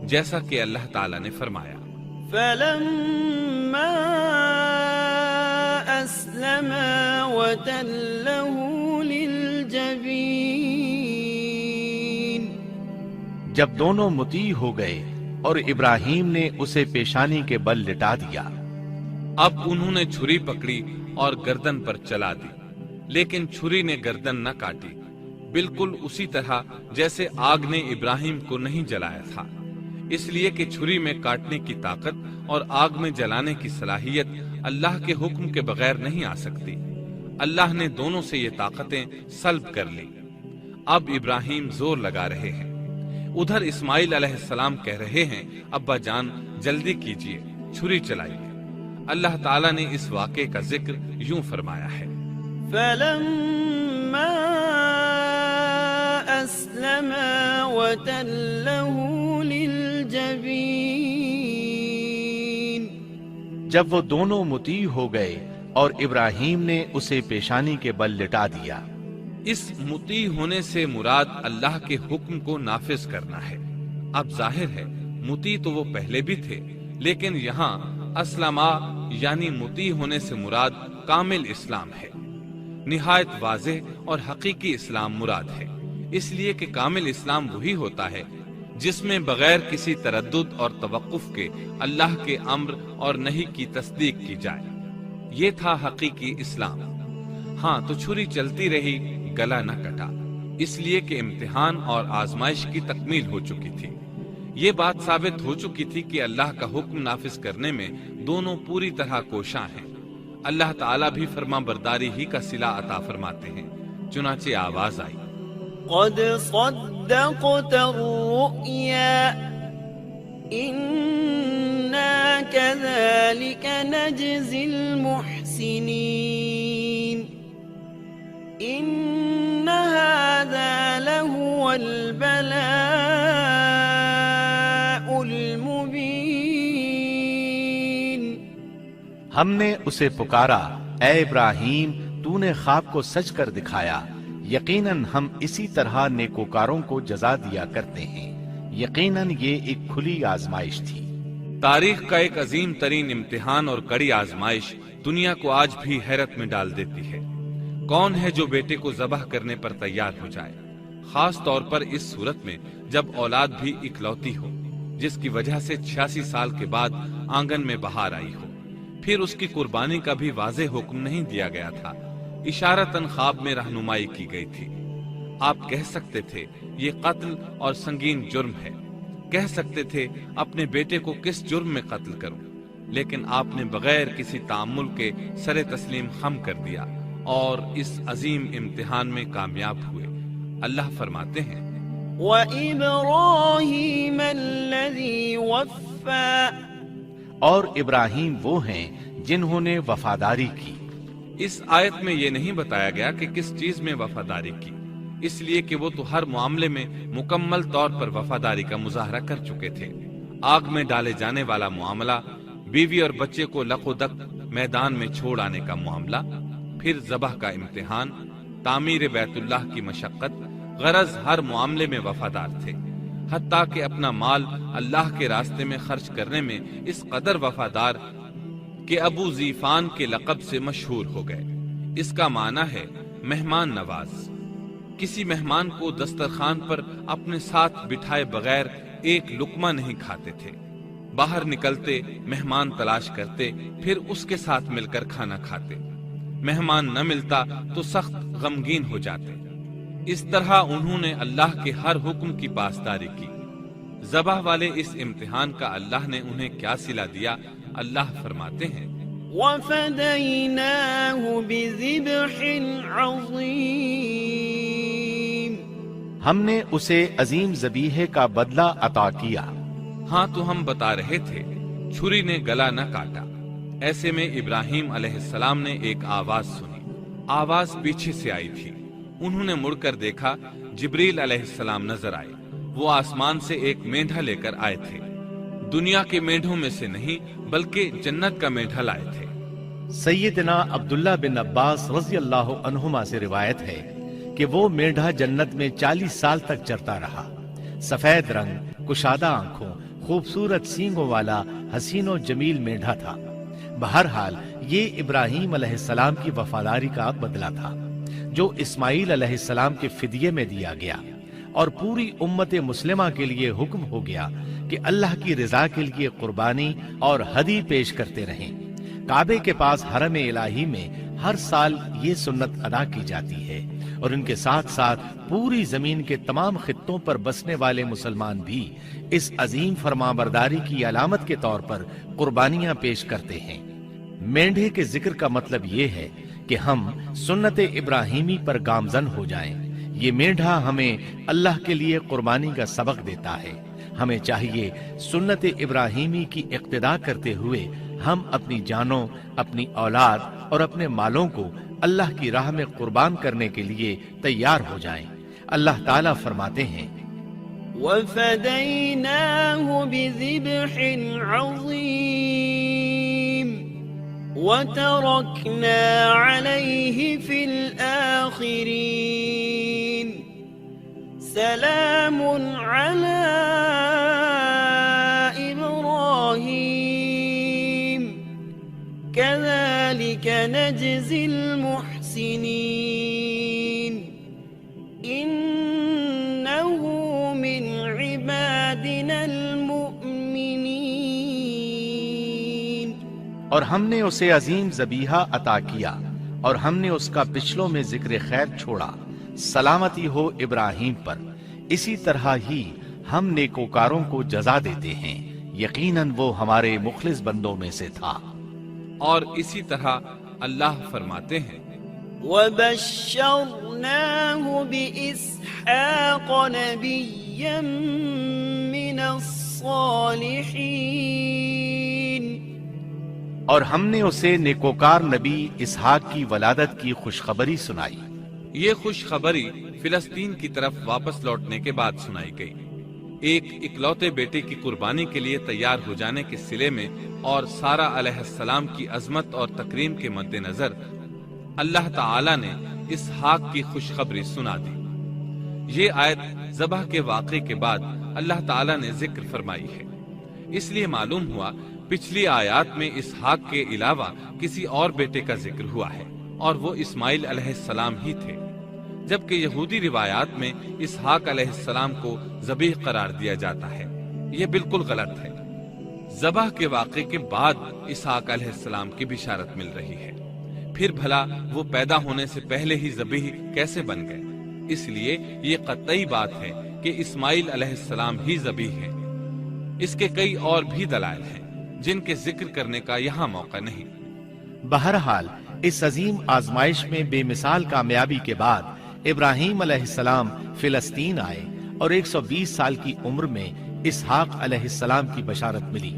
C: جیسا کہ اللہ تعالیٰ نے فرمایا،
A: فلما أسلما وتله للجبين۔
B: جب دونوں مطیع ہو گئے اور ابراہیم نے اسے پیشانی کے بل لٹا دیا۔
C: اب انہوں نے چھری پکڑی اور گردن پر چلا دی، لیکن چھری نے گردن نہ کاٹی، بالکل اسی طرح جیسے آگ نے ابراہیم کو نہیں جلایا تھا، اس لیے کہ چھری میں کاٹنے کی طاقت اور آگ میں جلانے کی صلاحیت اللہ کے حکم کے بغیر نہیں آ سکتی۔ اللہ نے دونوں سے یہ طاقتیں سلب کر لی۔ اب ابراہیم زور لگا رہے ہیں۔ ادھر اسماعیل علیہ السلام کہہ رہے ہیں ابا جان جلدی کیجئے، چھری چلائیے۔ اللہ تعالیٰ نے اس واقعے کا ذکر یوں فرمایا ہے،
A: فلما أسلما وتله للجبين،
B: جب وہ دونوں مطیع ہو گئے اور ابراہیم نے اسے پیشانی کے بل لٹا دیا۔
C: اس مطیع ہونے سے مراد اللہ کے حکم کو نافذ کرنا ہے۔ اب ظاہر ہے مطیع تو وہ پہلے بھی تھے، لیکن یہاں اسلما یعنی مطیع ہونے سے مراد کامل اسلام ہے۔ نہایت واضح اور حقیقی اسلام مراد ہے، اس لیے کہ کامل اسلام وہی ہوتا ہے جس میں بغیر کسی تردد اور توقف کے اللہ کے امر اور نہی کی تصدیق کی جائے۔ یہ تھا حقیقی اسلام۔ ہاں تو چھری چلتی رہی، گلا نہ کٹا، اس لیے کہ امتحان اور آزمائش کی تکمیل ہو چکی تھی۔ یہ بات ثابت ہو چکی تھی کہ اللہ کا حکم نافذ کرنے میں دونوں پوری طرح کوشاں ہیں۔ اللہ تعالیٰ بھی فرما برداری ہی کا صلہ عطا فرماتے ہیں۔ چنانچہ آواز آئی،
A: قد صدقت الرؤيا إنا كذلك نجزي المحسنين إن هذا لهو البلاء المبين۔
B: ہم نے اسے پکارا، اے ابراہیم تو نے خواب کو سچ کر دکھایا، یقیناً ہم اسی طرح نیکوکاروں کو جزا دیا کرتے ہیں۔ یقیناً یہ ایک کھلی آزمائش تھی۔
C: تاریخ کا ایک عظیم ترین امتحان اور کڑی آزمائش دنیا کو آج بھی حیرت میں ڈال دیتی ہے۔ کون ہے جو بیٹے کو ذبح کرنے پر تیار ہو جائے، خاص طور پر اس صورت میں جب اولاد بھی اکلوتی ہو، جس کی وجہ سے 86 سال کے بعد آنگن میں بہار آئی ہو۔ پھر اس کی قربانی کا بھی واضح حکم نہیں دیا گیا تھا، اشارتاً خواب میں رہنمائی کی گئی تھی۔ آپ کہہ سکتے تھے یہ قتل اور سنگین جرم ہے، کہہ سکتے تھے اپنے بیٹے کو کس جرم میں قتل کروں، لیکن آپ نے بغیر کسی تعامل کے سر تسلیم خم کر دیا اور اس عظیم امتحان میں کامیاب ہوئے۔ اللہ فرماتے ہیں،
A: وَإِبْرَاهِيمَ الَّذِي وَفَّى،
B: اور ابراہیم وہ ہیں جنہوں نے وفاداری کی۔
C: اس آیت میں یہ نہیں بتایا گیا کہ کس چیز میں وفاداری کی، اس لیے کہ وہ تو ہر معاملے میں مکمل طور پر وفاداری کا مظاہرہ کر چکے تھے۔ آگ میں ڈالے جانے والا معاملہ، بیوی اور بچے کو لق و دق میدان میں چھوڑ آنے کا معاملہ، پھر ذبح کا امتحان، تعمیر بیت اللہ کی مشقت، غرض ہر معاملے میں وفادار تھے، حتیٰ کہ اپنا مال اللہ کے راستے میں خرچ کرنے میں اس قدر وفادار کہ ابو زیفان کے لقب سے مشہور ہو گئے۔ اس کا معنی ہے مہمان نواز۔ کسی مہمان کو دسترخوان پر اپنے ساتھ بٹھائے بغیر ایک لقمہ نہیں کھاتے تھے، باہر نکلتے مہمان تلاش کرتے، پھر اس کے ساتھ مل کر کھانا کھاتے، مہمان نہ ملتا تو سخت غمگین ہو جاتے۔ اس طرح انہوں نے اللہ کے ہر حکم کی پاسداری کی۔ ذبح والے اس امتحان کا اللہ نے انہیں کیا صلہ دیا؟ اللہ فرماتے ہیں،
A: وَفَدَيْنَاهُ بِذِبْحٍ عَظِيمٍ،
B: ہم نے اسے عظیم ذبیحے کا بدلہ عطا کیا۔
C: ہاں تو ہم بتا رہے تھے چھری نے گلا نہ کاٹا۔ ایسے میں ابراہیم علیہ السلام نے ایک آواز سنی۔ آواز پیچھے سے آئی تھی۔ انہوں نے مڑ کر دیکھا، جبریل علیہ السلام نظر آئے۔ وہ آسمان سے ایک مینڈھا لے کر آئے تھے، دنیا کے مینڈھوں میں سے نہیں بلکہ جنت کا مینڈھا لائے تھے۔
B: سیدنا عبداللہ بن عباس رضی اللہ عنہما سے روایت ہے کہ وہ مینڈھا جنت میں 40 سال تک چرتا رہا۔ سفید رنگ، کشادہ آنکھوں، خوبصورت سینگوں والا حسین و جمیل مینڈھا تھا۔ بہرحال یہ ابراہیم علیہ السلام کی وفاداری کا بدلہ تھا جو اسماعیل علیہ السلام کے فدیے میں دیا گیا، اور پوری امت مسلمہ کے لیے حکم ہو گیا کہ اللہ کی رضا کے لیے قربانی اور ہدی پیش کرتے رہیں۔ کعبے کے پاس حرم الہی میں ہر سال یہ سنت ادا کی جاتی ہے، اور ان کے ساتھ ساتھ پوری زمین کے تمام خطوں پر بسنے والے مسلمان بھی اس عظیم فرمانبرداری کی علامت کے طور پر قربانیاں پیش کرتے ہیں۔ مینڈھے کے ذکر کا مطلب یہ ہے کہ ہم سنت ابراہیمی پر گامزن ہو جائیں۔ یہ مینڈھا ہمیں اللہ کے لیے قربانی کا سبق دیتا ہے۔ ہمیں چاہیے سنت ابراہیمی کی اقتدا کرتے ہوئے ہم اپنی جانوں، اپنی اولاد اور اپنے مالوں کو اللہ کی راہ میں قربان کرنے کے لیے تیار ہو جائیں۔ اللہ تعالیٰ فرماتے ہیں
A: وَفَدَيْنَاهُ بِذِبْحٍ عَظِيمٍ وَتَرَكْنَا عَلَيْهِ فِي الْآخِرِينَ سَلَامٌ عَلَى إِبْرَاهِيمَ كَذَلِكَ نَجْزِي الْمُحْسِنِينَ إِنَّهُ مِنْ عِبَادِنَا الْمُؤْمِنِينَ۔
B: اور ہم نے اسے عظیم ذبیحہ عطا کیا اور ہم نے اس کا پچھلوں میں ذکر خیر چھوڑا۔ سلامتی ہو ابراہیم پر، اسی طرح ہی ہم نیکوکاروں کو جزا دیتے ہیں، یقیناً وہ ہمارے مخلص بندوں میں سے تھا۔
C: اور اسی طرح اللہ فرماتے ہیں
A: وَبَشَّرْنَاهُ بِإِسْحَاقَ نَبِيًّا مِّنَ الصَّالِحِينَ۔
B: اور ہم نے اسے نیکوکار نبی اسحاق کی ولادت کی خوشخبری سنائی۔
C: یہ خوشخبری فلسطین کی طرف واپس لوٹنے کے بعد سنائی گئی۔ ایک اکلوتے بیٹے کی قربانی کے لیے تیار ہو جانے کے صلے میں اور سارہ علیہ السلام کی عظمت اور تکریم کے مد نظر اللہ تعالی نے اسحاق کی خوشخبری سنا دی۔ یہ آیت ذبح کے واقعے کے بعد اللہ تعالی نے ذکر فرمائی ہے، اس لیے معلوم ہوا پچھلی آیات میں اسحاق کے علاوہ کسی اور بیٹے کا ذکر ہوا ہے اور وہ اسماعیل علیہ السلام ہی تھے، جبکہ یہودی روایات میں اسحاق علیہ السلام کو ذبیح قرار دیا جاتا ہے۔ یہ بالکل غلط ہے۔ ذبح کے واقعے کے بعد اسحاق علیہ السلام کی بشارت مل رہی ہے، پھر بھلا وہ پیدا ہونے سے پہلے ہی ذبیح کیسے بن گئے؟ اس لیے یہ قطعی بات ہے کہ اسماعیل علیہ السلام ہی ذبیح ہیں۔ اس کے کئی اور بھی دلائل ہیں جن کے ذکر کرنے کا یہاں موقع نہیں۔
B: بہرحال اس عظیم آزمائش میں بے مثال کامیابی کے بعد ابراہیم علیہ السلام فلسطین آئے اور 120 سال کی عمر میں اسحاق علیہ السلام کی بشارت ملی،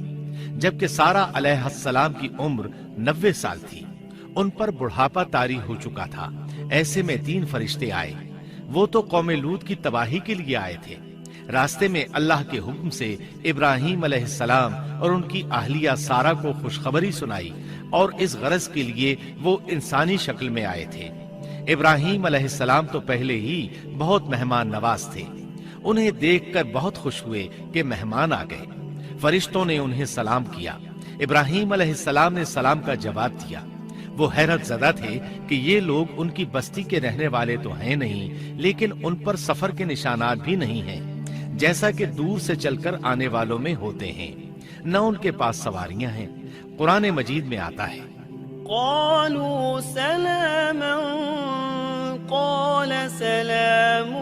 B: جبکہ سارہ علیہ السلام کی عمر 90 سال تھی۔ ان پر بڑھاپا طاری ہو چکا تھا۔ ایسے میں 3 فرشتے آئے، وہ تو قوم لوط کی تباہی کے لیے آئے تھے۔ راستے میں اللہ کے حکم سے ابراہیم علیہ السلام اور ان کی اہلیہ سارہ کو خوشخبری سنائی، اور اس غرض کے لیے وہ انسانی شکل میں آئے تھے۔ ابراہیم علیہ السلام تو پہلے ہی بہت مہمان نواز تھے، انہیں دیکھ کر بہت خوش ہوئے کہ مہمان آ گئے۔ فرشتوں نے انہیں سلام کیا۔ ابراہیم علیہ السلام نے سلام کا جواب دیا۔ وہ حیرت زدہ تھے کہ یہ لوگ ان کی بستی کے رہنے والے تو ہیں نہیں، لیکن ان پر سفر کے نشانات بھی نہیں ہیں، جیسا کہ دور سے چل کر آنے والوں میں ہوتے ہیں، نہ ان کے پاس سواریاں ہیں۔ قرآن مجید میں آتا ہے
A: قالوا سلاما قال سلام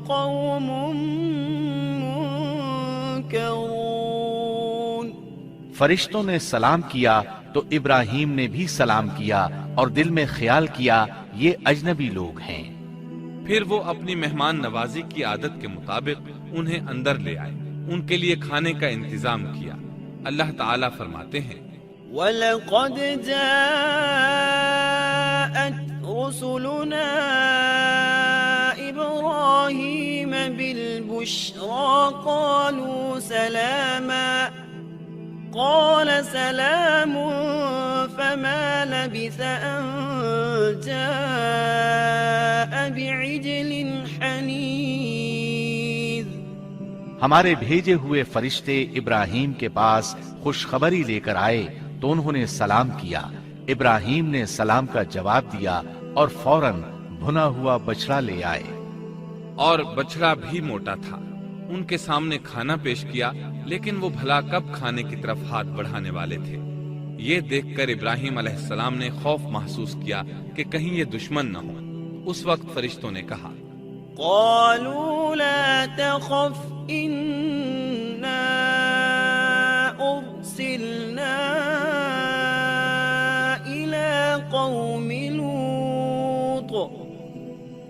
A: قوم منكرون۔
B: فرشتوں نے سلام کیا تو ابراہیم نے بھی سلام کیا اور دل میں خیال کیا یہ اجنبی لوگ ہیں۔
C: پھر وہ اپنی مہمان نوازی کی عادت کے مطابق انہیں اندر لے آئے، ان کے لیے کھانے کا انتظام کیا۔ اللہ تعالیٰ فرماتے ہیں
A: وَلَقَدْ جَاءَتْ رُسُلُنَا إِبْرَاهِيمَ بِالْبُشْرَى قَالُوا سَلَامًا قَالَ سَلَامٌ فَمَا لَبِثَ أَن جَاءَ بِعِجْلٍ حَنِيذٍ۔
B: ہمارے بھیجے ہوئے فرشتے ابراہیم کے پاس خوشخبری لے کر آئے تو انہوں نے سلام کیا۔ ابراہیم نے سلام کا جواب دیا اور فوراً بھنا ہوا بچڑا لے آئے،
C: اور بچڑا بھی موٹا تھا۔ ان کے سامنے کھانا پیش کیا، لیکن وہ بھلا کب کھانے کی طرف ہاتھ بڑھانے والے تھے۔ یہ دیکھ کر ابراہیم علیہ السلام نے خوف محسوس کیا کہ کہیں یہ دشمن نہ ہو۔ اس وقت فرشتوں نے کہا
A: قالوا لا تخف إنا أرسلنا إلى قوم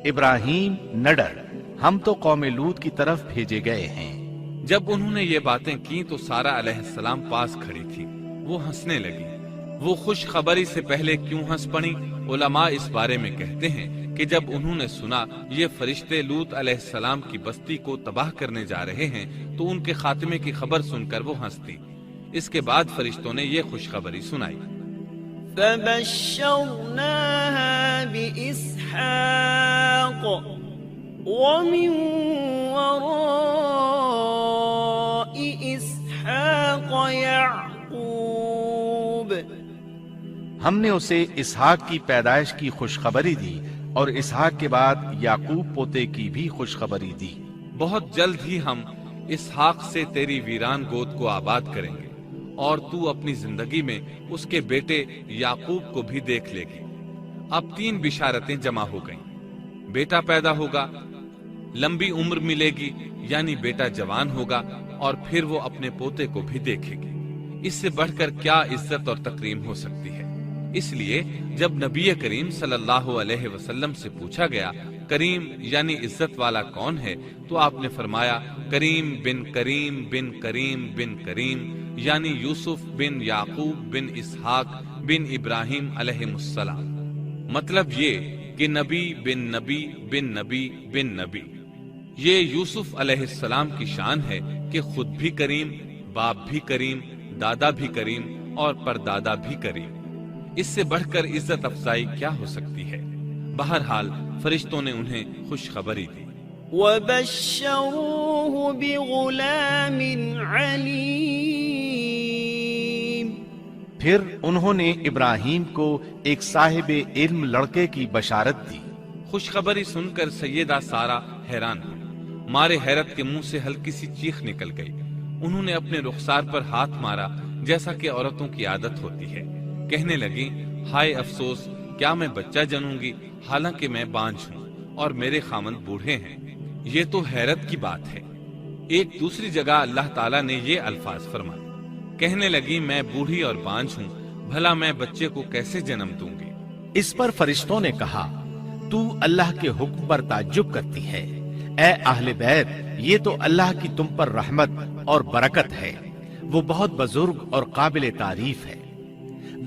B: ابراہیم نہ ڈر، ہم تو قوم لوط کی طرف بھیجے گئے ہیں۔
C: جب انہوں نے یہ باتیں کی تو سارہ علیہ السلام پاس کھڑی تھی، وہ ہنسنے لگی۔ وہ خوشخبری سے پہلے کیوں ہنس پڑی؟ علماء اس بارے میں کہتے ہیں کہ جب انہوں نے سنا یہ فرشتے لوط علیہ السلام کی بستی کو تباہ کرنے جا رہے ہیں تو ان کے خاتمے کی خبر سن کر وہ ہنس دی۔ اس کے بعد فرشتوں نے یہ خوشخبری سنائی۔
A: فبشرناها بإسحاق ومن وراء إسحاق يعقوب،
B: ہم نے اسے اسحاق کی پیدائش کی خوشخبری دی اور اسحاق کے بعد یعقوب پوتے کی بھی خوشخبری دی۔
C: بہت جلد ہی ہم اسحاق سے تیری ویران گود کو آباد کریں گے اور تو اپنی زندگی میں اس کے بیٹے یعقوب کو بھی دیکھ لے گی۔ اب 3 بشارتیں جمع ہو گئیں۔ بیٹا پیدا ہوگا، لمبی عمر ملے گی یعنی بیٹا جوان ہوگا، اور پھر وہ اپنے پوتے کو بھی دیکھے گی۔ اس سے بڑھ کر کیا عزت اور تکریم ہو سکتی ہے؟ اس لیے جب نبی کریم صلی اللہ علیہ وسلم سے پوچھا گیا کریم یعنی عزت والا کون ہے تو آپ نے فرمایا کریم بن کریم بن کریم بن کریم، یعنی یوسف بن یعقوب بن اسحاق بن ابراہیم علیہ السلام۔ مطلب یہ کہ نبی بن نبی بن نبی بن نبی۔ یہ یوسف علیہ السلام کی شان ہے کہ خود بھی کریم، باپ بھی کریم، دادا بھی کریم اور پردادا بھی کریم۔ اس سے بڑھ کر عزت افزائی کیا ہو سکتی ہے؟ بہرحال فرشتوں نے انہیں خوشخبری دی۔
A: وبشروه بغلام علیم،
B: پھر انہوں نے ابراہیم کو ایک صاحب علم لڑکے کی بشارت دی۔
C: خوشخبری سن کر سیدہ سارہ حیران ہوئی، مارے حیرت کے منہ سے ہلکی سی چیخ نکل گئی۔ انہوں نے اپنے رخسار پر ہاتھ مارا جیسا کہ عورتوں کی عادت ہوتی ہے۔ کہنے لگی ہائے افسوس، کیا میں بچہ جنوں گی حالانکہ میں بانجھ ہوں اور میرے خامند بوڑھے ہیں؟ یہ تو حیرت کی بات ہے۔ ایک دوسری جگہ اللہ تعالیٰ نے یہ الفاظ فرمائے، کہنے لگی میں بوڑھی اور بانجھ ہوں، بھلا میں بچے کو کیسے جنم دوں گی؟
B: اس پر فرشتوں نے کہا تو اللہ کے حکم پر تعجب کرتی ہے، اے اہل بیت، یہ تو اللہ کی تم پر رحمت اور برکت ہے، وہ بہت بزرگ اور قابل تعریف ہے۔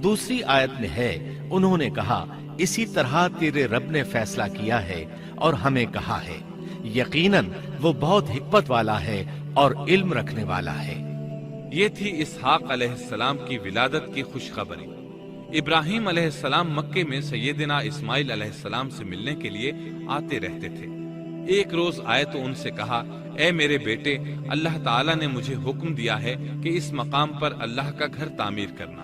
B: دوسری آیت میں ہے انہوں نے کہا اسی طرح تیرے رب نے فیصلہ کیا ہے اور ہمیں کہا ہے، یقیناً وہ بہت حکمت والا ہے اور علم رکھنے والا ہے۔
C: یہ تھی اسحاق علیہ السلام کی ولادت کی خوشخبری۔ ابراہیم علیہ السلام مکے میں سیدنا اسماعیل علیہ السلام سے ملنے کے لیے آتے رہتے تھے۔ ایک روز آئے تو ان سے کہا اے میرے بیٹے، اللہ تعالیٰ نے مجھے حکم دیا ہے کہ اس مقام پر اللہ کا گھر تعمیر کرنا۔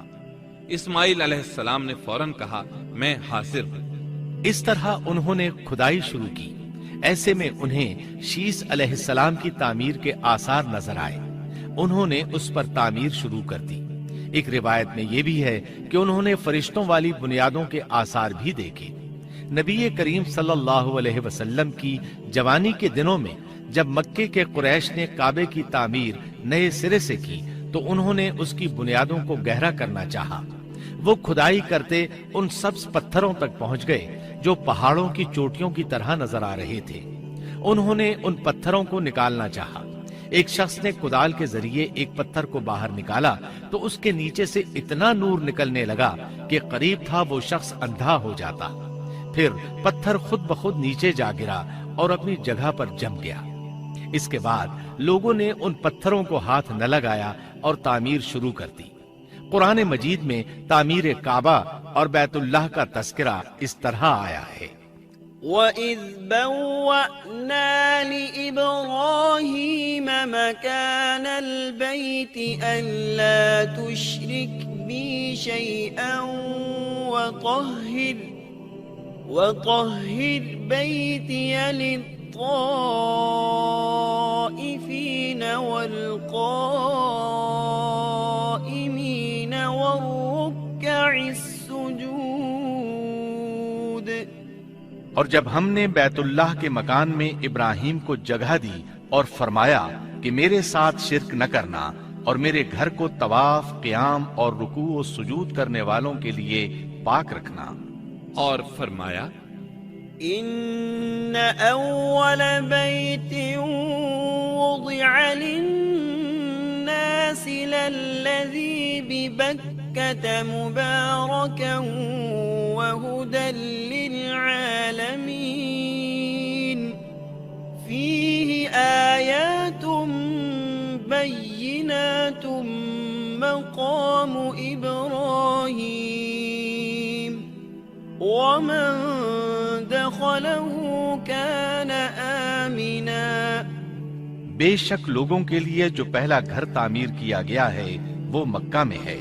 C: اسماعیل علیہ السلام نے فوراً کہا میں حاضر ہوں۔
B: اس طرح انہوں نے کھدائی شروع کی۔ ایسے میں انہیں شیش علیہ السلام کی تعمیر کے آثار نظر آئے۔ انہوں نے اس پر تعمیر شروع کر دی۔ ایک روایت میں یہ بھی ہے کہ انہوں نے فرشتوں والی بنیادوں کے آثار بھی دیکھے۔ نبی کریم صلی اللہ علیہ وسلم کی جوانی کے دنوں میں جب مکے کے قریش نے کعبے کی تعمیر نئے سرے سے کی تو انہوں نے اس کی بنیادوں کو گہرا کرنا چاہا۔ وہ کھدائی کرتے ان سبز پتھروں تک پہنچ گئے جو پہاڑوں کی چوٹیوں کی طرح نظر آ رہے تھے۔ انہوں نے ان پتھروں کو نکالنا چاہا۔ ایک شخص نے کدال کے ذریعے ایک پتھر کو باہر نکالا تو اس کے نیچے سے اتنا نور نکلنے لگا کہ قریب تھا وہ شخص اندھا ہو جاتا۔ پھر پتھر خود بخود نیچے جا گرا اور اپنی جگہ پر جم گیا۔ اس کے بعد لوگوں نے ان پتھروں کو ہاتھ نہ لگایا اور تعمیر شروع کر دی۔ قرآن مجید میں تعمیر کعبہ اور بیت اللہ کا تذکرہ اس طرح آیا ہے،
A: وَإِذْ بَوَّأْنَا لِإِبْرَاهِيمَ مَكَانَ الْبَيْتِ أَلَّا تُشْرِكْ بِي شَيْئًا وَطَهِّرْ بَيْتِيَ لِلطَّائِفِينَ وَالْقَائِمِينَ وَالرُّكَّعِ السُّجُودِ۔
B: اور جب ہم نے بیت اللہ کے مکان میں ابراہیم کو جگہ دی اور فرمایا کہ میرے ساتھ شرک نہ کرنا اور میرے گھر کو طواف، قیام اور رکوع و سجود کرنے والوں کے لیے پاک رکھنا،
C: اور فرمایا
A: إن أول بيت وضع للناس للذي ببكة مباركا وهدى للعالمين فيه آيات بينات مقام إبراهيم ومن دخله كان آمنا
B: بے شک لوگوں کے لیے جو پہلا گھر تعمیر کیا گیا ہے وہ مکہ میں ہے،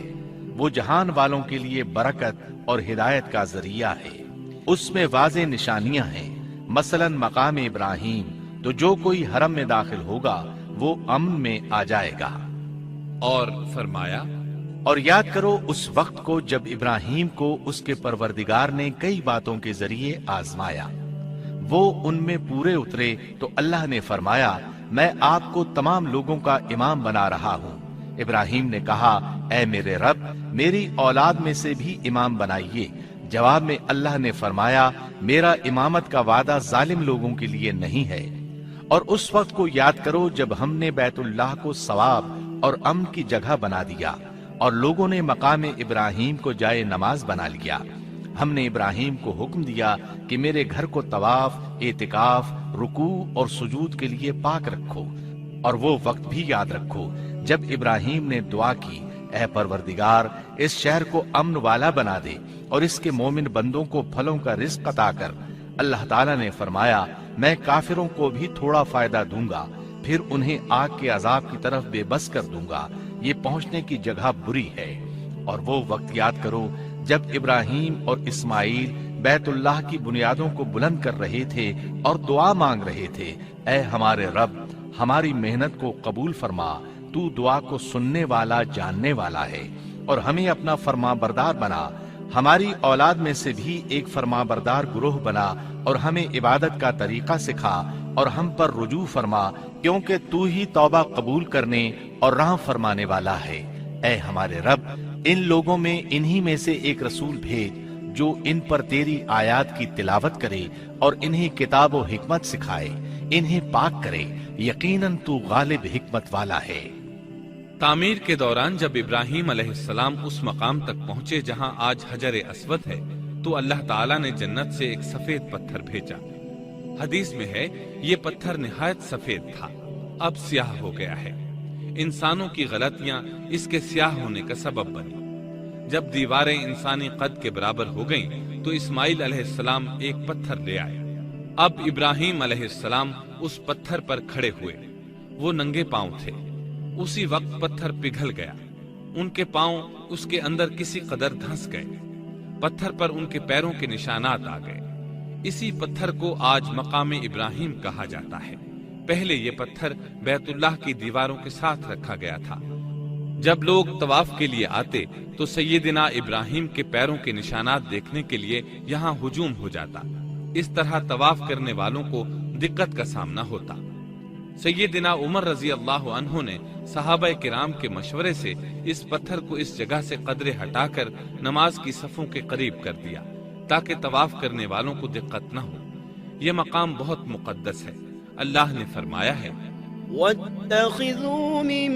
B: وہ جہان والوں کے لیے برکت اور ہدایت کا ذریعہ ہے، اس میں واضح نشانیاں ہیں، مثلا مقام ابراہیم، تو جو کوئی حرم میں داخل ہوگا وہ امن میں آ جائے گا۔
C: اور فرمایا،
B: اور یاد کرو اس وقت کو جب ابراہیم کو اس کے پروردگار نے کئی باتوں کے ذریعے آزمایا، وہ ان میں پورے اترے تو اللہ نے فرمایا میں آپ کو تمام لوگوں کا امام بنا رہا ہوں۔ ابراہیم نے کہا اے میرے رب میری اولاد میں سے بھی امام بنائیے، جواب میں اللہ نے فرمایا میرا امامت کا وعدہ ظالم لوگوں کے لیے نہیں ہے۔ اور اس وقت کو یاد کرو جب ہم نے بیت اللہ کو ثواب اور امن کی جگہ بنا دیا اور لوگوں نے مقام ابراہیم کو جائے نماز بنا لیا۔ ہم نے ابراہیم کو حکم دیا کہ میرے گھر کو طواف، اعتکاف، رکوع اور سجود کے لیے پاک رکھو، اور وہ وقت بھی یاد رکھو جب ابراہیم نے دعا کی اے پروردگار اس شہر کو امن والا بنا دے اور اس کے مومن بندوں کو پھلوں کا رزق عطا کر۔ اللہ تعالیٰ نے فرمایا میں کافروں کو بھی تھوڑا فائدہ دوں گا، پھر انہیں آگ کے عذاب کی طرف بے بس کر دوں گا، یہ پہنچنے کی جگہ بری ہے۔ اور وہ وقت یاد کرو جب ابراہیم اور اسماعیل بیت اللہ کی بنیادوں کو بلند کر رہے تھے اور دعا مانگ رہے تھے اے ہمارے رب ہماری محنت کو قبول فرما، تو دعا کو سننے والا جاننے والا ہے، اور ہمیں اپنا فرما بردار بنا، ہماری اولاد میں سے بھی ایک فرما بردار گروہ بنا، اور ہمیں عبادت کا طریقہ سکھا اور ہم پر رجوع فرما، کیونکہ تو ہی توبہ قبول کرنے اور راہ فرمانے والا ہے۔ اے ہمارے رب ان لوگوں میں انہی میں سے ایک رسول بھیج جو ان پر تیری آیات کی تلاوت کرے اور انہیں کتاب و حکمت سکھائے، انہیں پاک کرے، یقیناً تو غالب حکمت والا ہے۔
C: تعمیر کے دوران جب ابراہیم علیہ السلام اس مقام تک پہنچے جہاں آج حجر اسود ہے تو اللہ تعالیٰ نے جنت سے ایک سفید پتھر بھیجا۔ حدیث میں ہے یہ پتھر نہایت سفید تھا، اب سیاہ ہو گیا ہے۔ انسانوں کی غلطیاں اس کے سیاہ ہونے کا سبب بنی۔ جب دیواریں انسانی قد کے برابر ہو گئیں تو اسماعیل علیہ السلام ایک پتھر لے آئے۔ اب ابراہیم علیہ السلام اس پتھر پر کھڑے ہوئے، وہ ننگے پاؤں تھے۔ اسی وقت پتھر پگھل گیا، ان کے پاؤں اس کے اندر کسی قدر دھنس گئے، پتھر پر ان کے پیروں کے نشانات آ گئے۔ اسی پتھر کو آج مقام ابراہیم کہا جاتا ہے۔ پہلے یہ پتھر بیت اللہ کی دیواروں کے ساتھ رکھا گیا تھا۔ جب لوگ طواف کے لیے آتے تو سیدنا ابراہیم کے پیروں کے نشانات دیکھنے کے لیے یہاں ہجوم ہو جاتا۔ اس طرح طواف کرنے والوں کو دقت کا سامنا ہوتا۔ سیدنا عمر رضی اللہ عنہ نے صحابہ کرام کے مشورے سے اس پتھر کو اس جگہ سے قدرے ہٹا کر نماز کی صفوں کے قریب کر دیا تاکہ طواف کرنے والوں کو دقت نہ ہو۔ یہ مقام بہت مقدس ہے۔ اللہ نے فرمایا ہے
A: وَاتَّخِذُوا مِن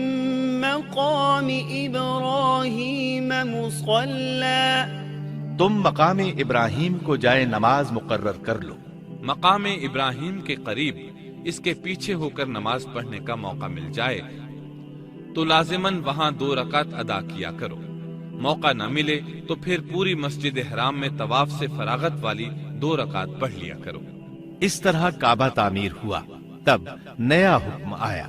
A: مَّقَامِ إِبْرَاهِيمَ مُصَلًّى
B: تم مقام ابراہیم کو جائے نماز مقرر کر لو۔
C: مقام ابراہیم کے قریب اس کے پیچھے ہو کر نماز پڑھنے کا موقع مل جائے تو لازماً وہاں 2 رکعت ادا کیا کرو۔ موقع نہ ملے تو پھر پوری مسجد حرام میں طواف سے فراغت والی 2 رکعت پڑھ لیا کرو۔
B: اس طرح کعبہ تعمیر ہوا، تب نیا حکم آیا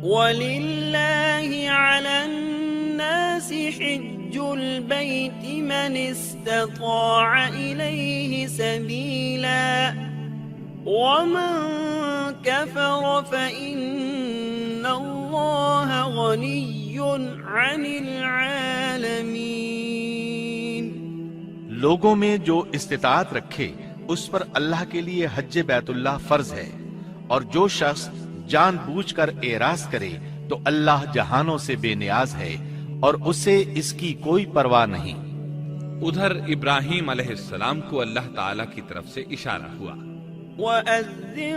A: وَلِلَّهِ عَلَى النَّاسِ حِجُّ الْبَيْتِ مَنِ اسْتَطَاعَ إِلَيْهِ سَبِيلًا وَمَن كَفَرَ فَإِنَّ اللَّهَ غَنِيٌّ عَنِ الْعَالَمِينَ۔
B: لوگوں میں جو استطاعت رکھے اس پر اللہ کے لیے حج بیت اللہ فرض ہے، اور جو شخص جان بوجھ کر اعراض کرے تو اللہ جہانوں سے بے نیاز ہے اور اسے اس کی کوئی پرواہ نہیں۔
C: ادھر ابراہیم علیہ السلام کو اللہ تعالی کی طرف سے اشارہ ہوا،
A: وَأَذِّن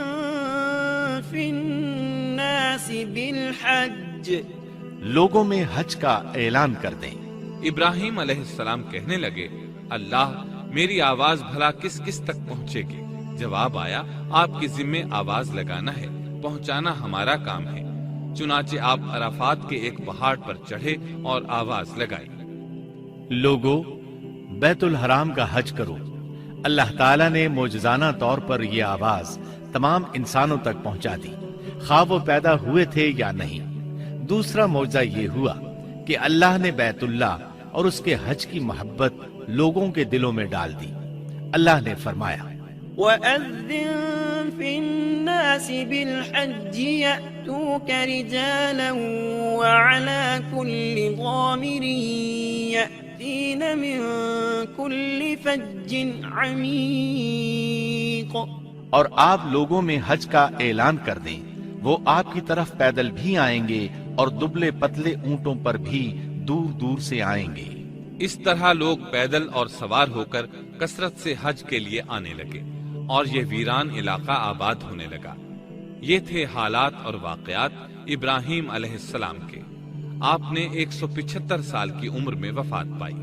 A: فِي النَّاسِ بِالْحَجِّ،
B: لوگوں میں حج کا اعلان کر دیں۔
C: ابراہیم علیہ السلام کہنے لگے، اللہ میری آواز بھلا کس کس تک پہنچے گی؟ جواب آیا، آپ کے ذمے آواز لگانا ہے، پہنچانا ہمارا کام ہے۔ چنانچہ آپ عرفات کے ایک پہاڑ پر چڑھے اور آواز لگائی،
B: لوگو بیت الحرام کا حج کرو۔ اللہ تعالیٰ نے معجزانہ طور پر یہ آواز تمام انسانوں تک پہنچا دی، خواہ وہ پیدا ہوئے تھے یا نہیں۔ دوسرا معجزہ یہ ہوا کہ اللہ نے بیت اللہ اور اس کے حج کی محبت لوگوں کے دلوں میں ڈال دی۔ اللہ نے فرمایا،
A: وَأَذِّن فِي النَّاسِ بِالْحَجِّ يَأْتُوكَ رِجَالًا وَعَلَى كُلِّ ضَامِرٍ يَأْتِينَ مِن كُلِّ فَجٍّ عَمِيقٍ،
B: اور آپ لوگوں میں حج کا اعلان کر دیں، وہ آپ کی طرف پیدل بھی آئیں گے اور دبلے پتلے اونٹوں پر بھی دور دور سے آئیں گے۔
C: اس طرح لوگ پیدل اور سوار ہو کر کثرت سے حج کے لیے آنے لگے اور یہ ویران علاقہ آباد ہونے لگا۔ یہ تھے حالات اور واقعات ابراہیم علیہ السلام کے۔ آپ نے 175 سال کی عمر میں وفات پائی۔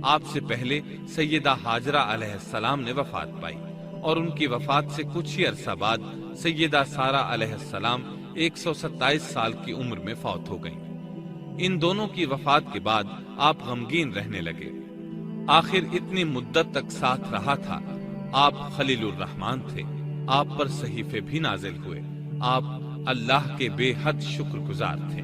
C: آپ سے پہلے سیدہ ہاجرہ علیہ السلام نے وفات پائی اور ان کی وفات سے کچھ ہی عرصہ بعد سیدہ سارہ علیہ السلام 127 سال کی عمر میں فوت ہو گئیں۔ ان دونوں کی وفات کے بعد آپ غمگین رہنے لگے۔ آخر اتنی مدت تک ساتھ رہا تھا۔ آپ خلیل الرحمن تھے، آپ پر صحیفے بھی نازل ہوئے، آپ اللہ کے بے حد شکر گزار تھے۔